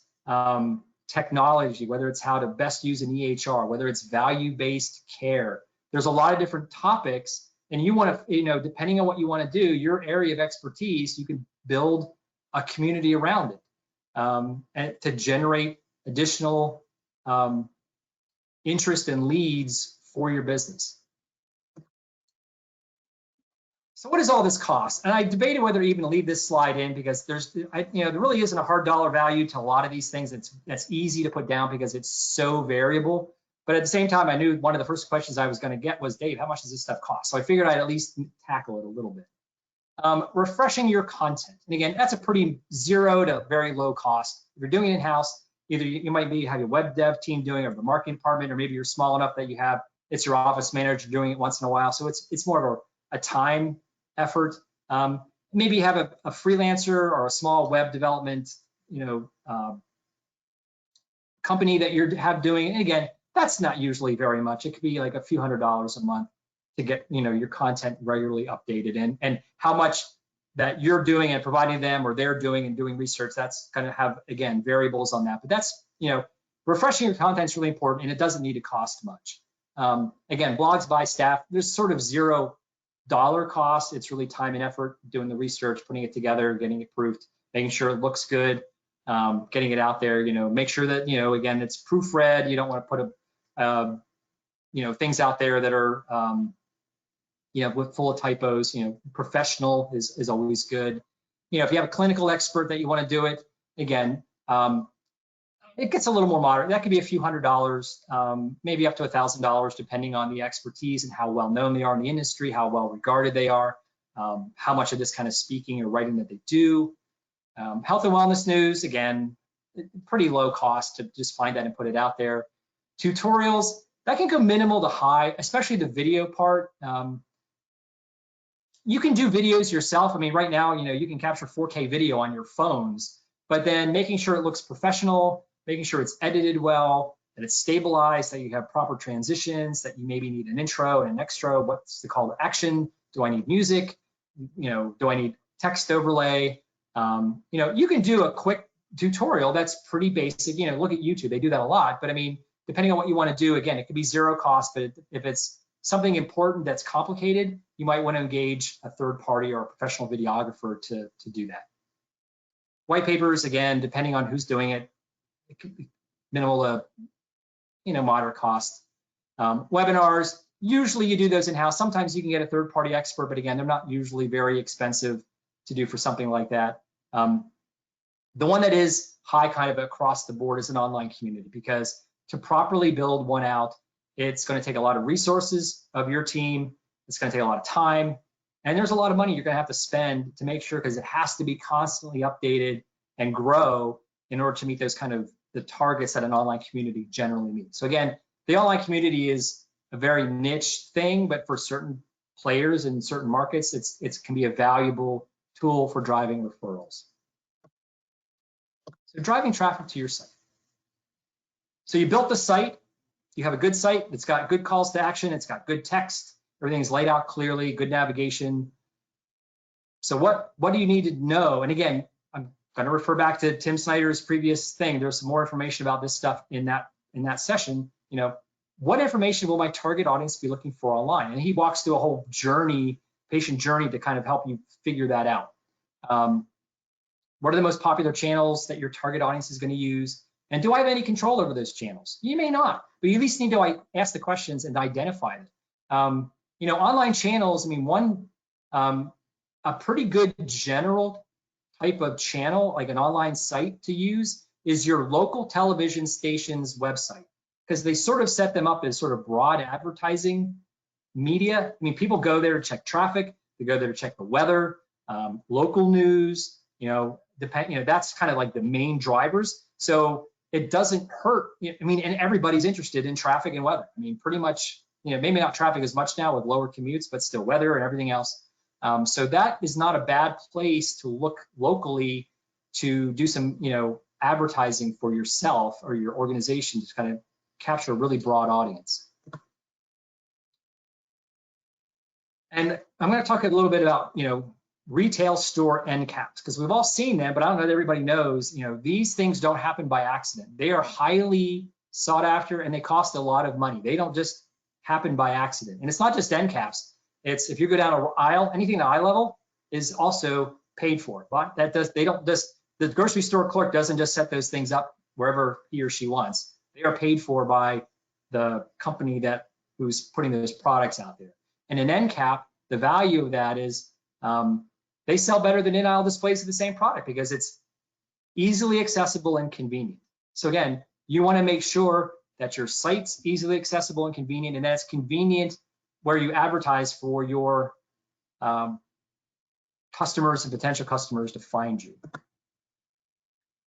technology, whether it's how to best use an EHR, whether it's value-based care, there's a lot of different topics, and you want to, depending on what you want to do, your area of expertise, you can build a community around it. And to generate additional interest and leads for your business. So what does all this cost? And I debated whether even to leave this slide in, because there really isn't a hard dollar value to a lot of these things. That's easy to put down because it's so variable. But at the same time, I knew one of the first questions I was going to get was, Dave, how much does this stuff cost? So I figured I'd at least tackle it a little bit. Refreshing your content. And again, that's a pretty zero to very low cost. If you're doing it in-house, either you might have your web dev team doing it, or the marketing department, or maybe you're small enough that it's your office manager doing it once in a while. So it's more of a time effort. Maybe you have a freelancer or a small web development, company that you have doing. And again, that's not usually very much. It could be like a few $100s a month to get your content regularly updated, and how much that you're doing and providing them, or they're doing and doing research. That's going to have, again, variables on that. But that's, refreshing your content is really important, and it doesn't need to cost much. Again, blogs by staff, there's sort of $0 cost. It's really time and effort doing the research, putting it together, getting it proofed, making sure it looks good, getting it out there. Make sure that again, it's proofread. You don't want to put things out there that are with full of typos. Professional is always good. If you have a clinical expert that you want to do it, again, it gets a little more moderate. That could be a few $100s, maybe up to $1,000, depending on the expertise and how well known they are in the industry, how well regarded they are, how much of this kind of speaking or writing that they do. Health and wellness news, again, pretty low cost to just find that and put it out there. Tutorials, that can go minimal to high, especially the video part. You can do videos yourself. I mean, right now, you can capture 4K video on your phones, but then making sure it looks professional, making sure it's edited well, that it's stabilized, that you have proper transitions, that you maybe need an intro and an extra. What's the call to action? Do I need music? Do I need text overlay? You can do a quick tutorial that's pretty basic. Look at YouTube, they do that a lot. But I mean, depending on what you want to do, again, it could be $0 cost, but if it's something important that's complicated, you might want to engage a third party or a professional videographer to do that. White papers, again, depending on who's doing it, it could be minimal to moderate cost. Webinars, usually you do those in-house. Sometimes you can get a third party expert, but again, they're not usually very expensive to do for something like that. The one that is high kind of across the board is an online community, because to properly build one out, it's going to take a lot of resources of your team. It's going to take a lot of time, and there's a lot of money you're going to have to spend to make sure, because it has to be constantly updated and grow in order to meet those kind of the targets that an online community generally meets. So again, the online community is a very niche thing, but for certain players in certain markets, it can be a valuable tool for driving referrals. So driving traffic to your site. So you built the site, you have a good site, it's got good calls to action, it's got good text, everything's laid out clearly, good navigation. So what do you need to know? And again, I'm going to refer back to Tim Snyder's previous thing. There's some more information about this stuff in that session. What information will my target audience be looking for online? And he walks through a whole journey, patient journey, to kind of help you figure that out. What are the most popular channels that your target audience is going to use? And do I have any control over those channels? You may not, but you at least need to ask the questions and identify it. Online channels, I mean, a pretty good general type of channel, like an online site to use, is your local television station's website, because they sort of set them up as sort of broad advertising media. I mean, people go there to check traffic, they go there to check the weather, local news, that's kind of like the main drivers. So it doesn't hurt. I mean, and everybody's interested in traffic and weather. I mean, pretty much, maybe not traffic as much now with lower commutes, but still weather and everything else. So that is not a bad place to look locally to do some, advertising for yourself or your organization to kind of capture a really broad audience. And I'm going to talk a little bit about, retail store end caps, because we've all seen them, but I don't know that everybody knows, these things don't happen by accident. They are highly sought after and they cost a lot of money. They don't just happen by accident. And it's not just end caps. It's if you go down an aisle, anything at eye level is also paid for. But the grocery store clerk doesn't just set those things up wherever he or she wants. They are paid for by the company who's putting those products out there. And an end cap, the value of that is they sell better than in-aisle displays of the same product because it's easily accessible and convenient. So again, you want to make sure that your site's easily accessible and convenient, and that's convenient where you advertise for your customers and potential customers to find you.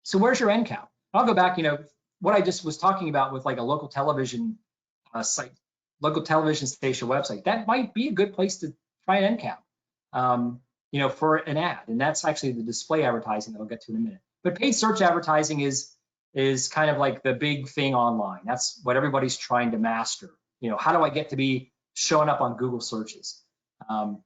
So where's your end cap? I'll go back, what I just was talking about with like a local television site, local television station website, that might be a good place to try an end cap, for an ad. And that's actually the display advertising that I'll get to in a minute. But paid search advertising is kind of like the big thing online. That's what everybody's trying to master. How do I get to be showing up on Google searches? And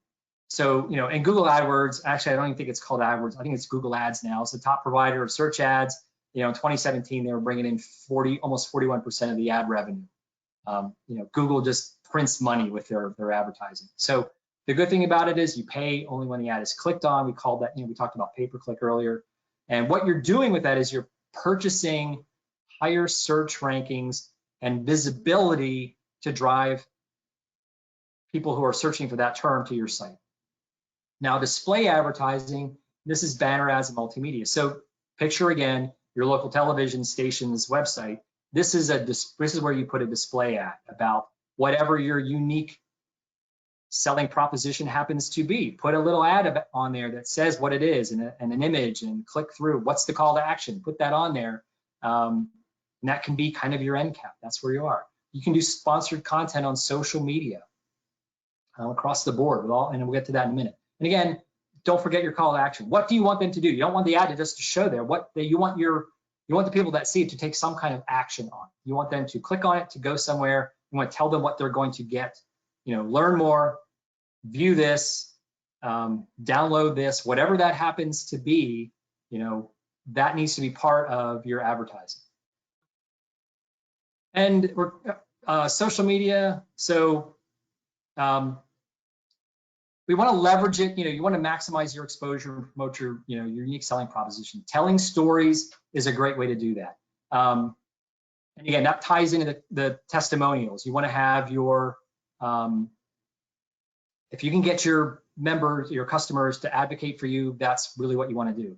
Google AdWords, actually, I don't even think it's called AdWords. I think it's Google Ads now. It's the top provider of search ads. In 2017, they were bringing in almost 41% of the ad revenue. Google just prints money with their advertising. So the good thing about it is you pay only when the ad is clicked on. We called that, we talked about pay-per-click earlier. And what you're doing with that is you're purchasing higher search rankings and visibility to drive people who are searching for that term to your site. Now, display advertising, this is banner ads and multimedia. So picture again your local television station's website. This is where you put a display ad about whatever your unique selling proposition happens to be. Put a little ad on there that says what it is and an image, and click through. What's the call to action? Put that on there. And that can be kind of your end cap. That's where you are. You can do sponsored content on social media across the board, and we'll get to that in a minute. And again, don't forget your call to action. What do you want them to do? You don't want the ad to just show there. You want the people that see it to take some kind of action on it. You want them to click on it, to go somewhere. You want to tell them what they're going to get. Learn more, view this, download this, whatever that happens to be, that needs to be part of your advertising. And social media, so we want to leverage it. You want to maximize your exposure and promote your unique selling proposition. Telling stories is a great way to do that. And again, that ties into the testimonials. You want to have your if you can get your members, your customers to advocate for you, that's really what you want to do.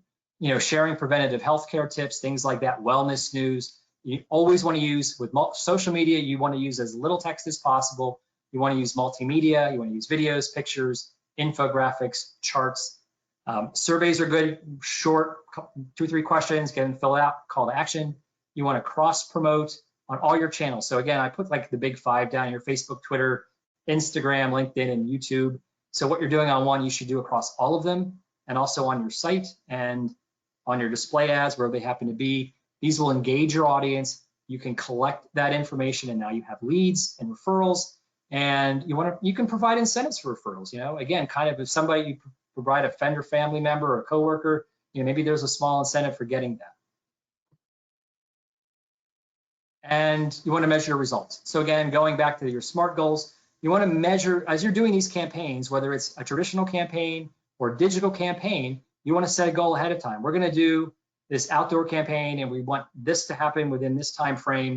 Sharing preventative healthcare tips, things like that, wellness news. You always want to use, with social media, you want to use as little text as possible. You want to use multimedia, you want to use videos, pictures, infographics, charts. Surveys are good, short, 2-3 questions, get them filled out, call to action. You want to cross promote on all your channels. So again, I put like the big 5 down here: Facebook, Twitter, Instagram, LinkedIn, and YouTube. So what you're doing on one, you should do across all of them, and also on your site and on your display ads, where they happen to be. These will engage your audience. You can collect that information, and now you have leads and referrals. And you can provide incentives for referrals. Again, kind of if somebody, you provide a friend or family member or a coworker, maybe there's a small incentive for getting that. And you want to measure your results. So again, going back to your SMART goals, you want to measure, as you're doing these campaigns, whether it's a traditional campaign or digital campaign, you want to set a goal ahead of time. We're going to do this outdoor campaign, and we want this to happen within this time frame,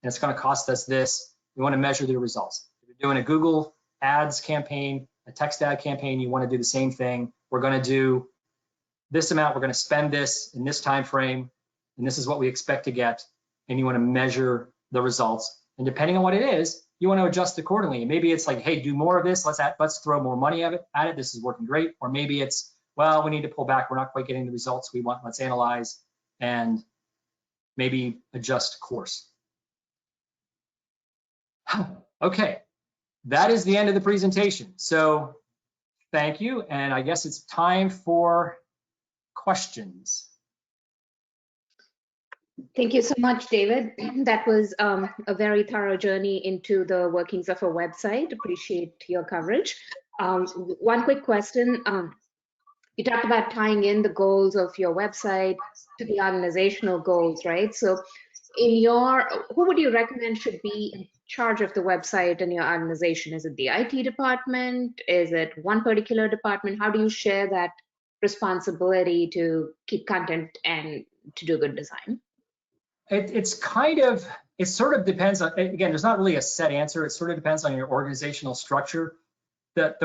and it's going to cost us this. You want to measure the results. If you're doing a Google Ads campaign, a text ad campaign, you want to do the same thing. We're going to do this amount. We're going to spend this in this time frame, and this is what we expect to get. And you want to measure the results. And depending on what it is, you want to adjust accordingly. And maybe it's like, hey, do more of this. Let's throw more money at it. This is working great. Or maybe it's, well, we need to pull back. We're not quite getting the results we want. Let's analyze and maybe adjust course. Okay, that is the end of the presentation. So thank you. And I guess it's time for questions. Thank you so much, David. That was a very thorough journey into the workings of a website. Appreciate your coverage. One quick question. You talked about tying in the goals of your website to the organizational goals, right? So who would you recommend should be in charge of the website in your organization? Is it the IT department? Is it one particular department? How do you share that responsibility to keep content and to do good design? It sort of depends on, again, there's not really a set answer. It sort of depends on your organizational structure. The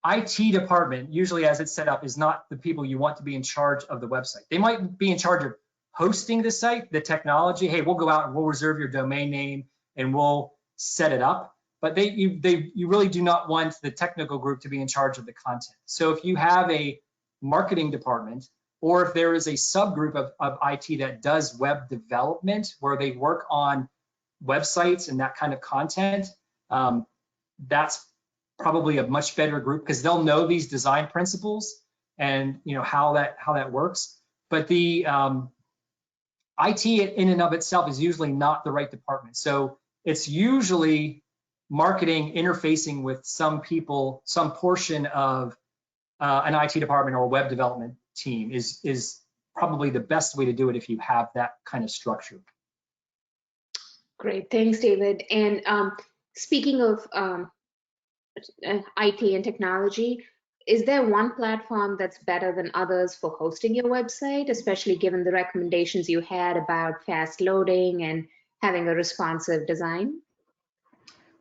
IT department, usually as it's set up, is not the people you want to be in charge of the website. They might be in charge of hosting the site, the technology. Hey, we'll go out and we'll reserve your domain name and we'll set it up. But you really do not want the technical group to be in charge of the content. So if you have a marketing department, or if there is a subgroup of IT that does web development where they work on websites and that kind of content, that's probably a much better group because they'll know these design principles and how that works. But the IT in and of itself is usually not the right department. So it's usually marketing interfacing with some people, some portion of an IT department or web development team is probably the best way to do it if you have that kind of structure. Great, thanks, David. And speaking of IT and technology, is there one platform that's better than others for hosting your website, especially given the recommendations you had about fast loading and having a responsive design?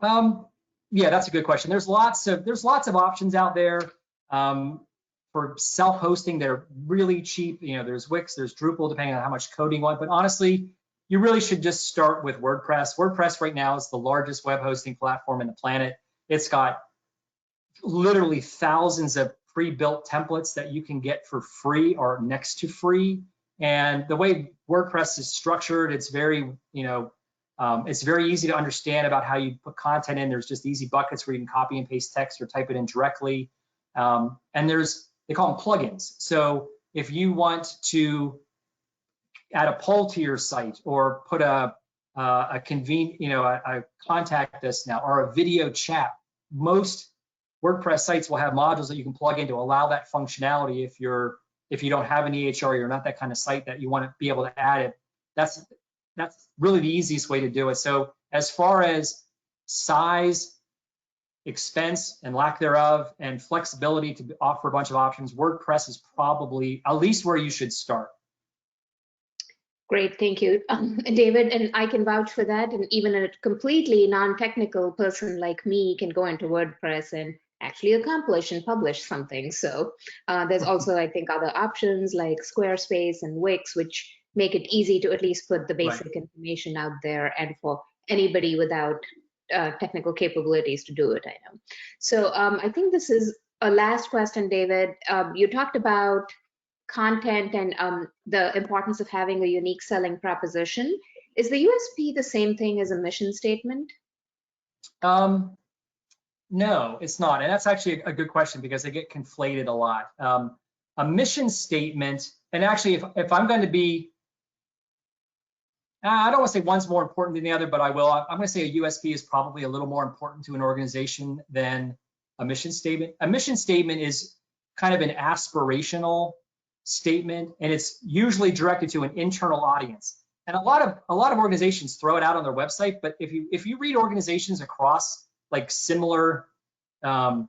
Yeah, that's a good question. There's lots of options out there for self-hosting. They're really cheap. There's Wix, there's Drupal, depending on how much coding you want. But honestly, you really should just start with WordPress. WordPress right now is the largest web hosting platform on the planet. It's got literally thousands of pre-built templates that you can get for free or next to free. And the way WordPress is structured, it's very easy to understand about how you put content in. There's just easy buckets where you can copy and paste text or type it in directly. And they call them plugins. So if you want to add a poll to your site or put a contact us now or a video chat, most WordPress sites will have modules that you can plug in to allow that functionality. If you don't have an EHR, you're not that kind of site that you want to be able to add it. That's really the easiest way to do it. So as far as size, expense, and lack thereof, and flexibility to offer a bunch of options, WordPress is probably at least where you should start. Great, thank you, David, and I can vouch for that. And even a completely non-technical person like me can go into WordPress and actually accomplish and publish something. So there's also, I think, other options like Squarespace and Wix, which make it easy to at least put the basic information out there and for anybody without technical capabilities to do it, I know. So I think this is a last question, David. You talked about content and the importance of having a unique selling proposition. Is the USP the same thing as a mission statement? No, it's not. And that's actually a good question because they get conflated a lot. A mission statement, and actually if I'm going to be, I don't want to say one's more important than the other, but I will. I'm going to say a USP is probably a little more important to an organization than a mission statement. A mission statement is kind of an aspirational statement, and it's usually directed to an internal audience. And a lot of organizations throw it out on their website, but if you read organizations across like similar in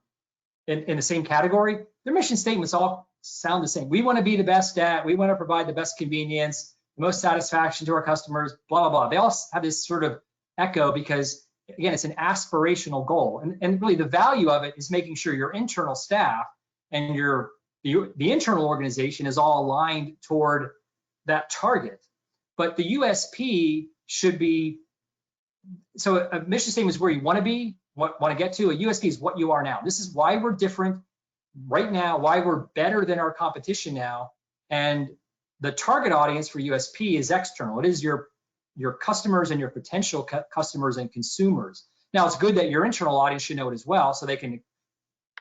the same category, their mission statements all sound the same. We want to be the best at, we want to provide the best convenience, the most satisfaction to our customers, blah, blah, blah. They all have this sort of echo because, again, it's an aspirational goal. And really the value of it is making sure your internal staff and the internal organization is all aligned toward that target. But the USP should be, so a mission statement is where you want to be, want to get to. A USP is what you are now. This is why we're different right now, why we're better than our competition now. And the target audience for USP is external. It is your customers and your potential customers and consumers. Now, it's good that your internal audience should know it as well so they can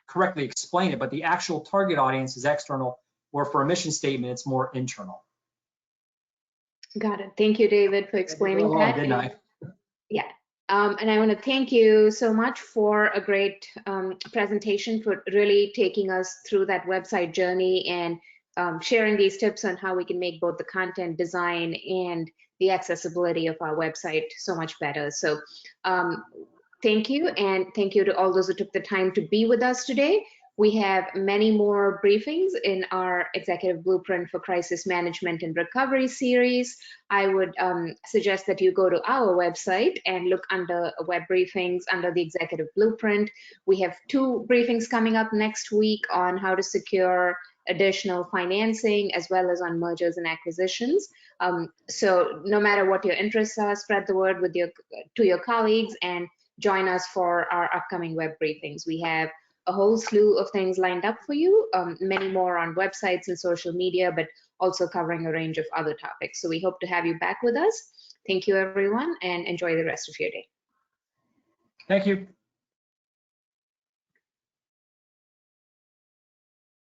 correctly explain it, but the actual target audience is external, or for a mission statement, it's more internal. Got it. Thank you, David, for explaining Well, that. didn't I? Yeah. And I want to thank you so much for a great presentation, for really taking us through that website journey and sharing these tips on how we can make both the content design and the accessibility of our website so much better. So thank you, and thank you to all those who took the time to be with us today. We have many more briefings in our Executive Blueprint for Crisis Management and Recovery series. I would suggest that you go to our website and look under web briefings under the Executive Blueprint. We have 2 briefings coming up next week on how to secure additional financing, as well as on mergers and acquisitions. So no matter what your interests are, spread the word with to your colleagues and join us for our upcoming web briefings. We have a whole slew of things lined up for you, many more on websites and social media, but also covering a range of other topics. So we hope to have you back with us. Thank you, everyone, and enjoy the rest of your day. Thank you.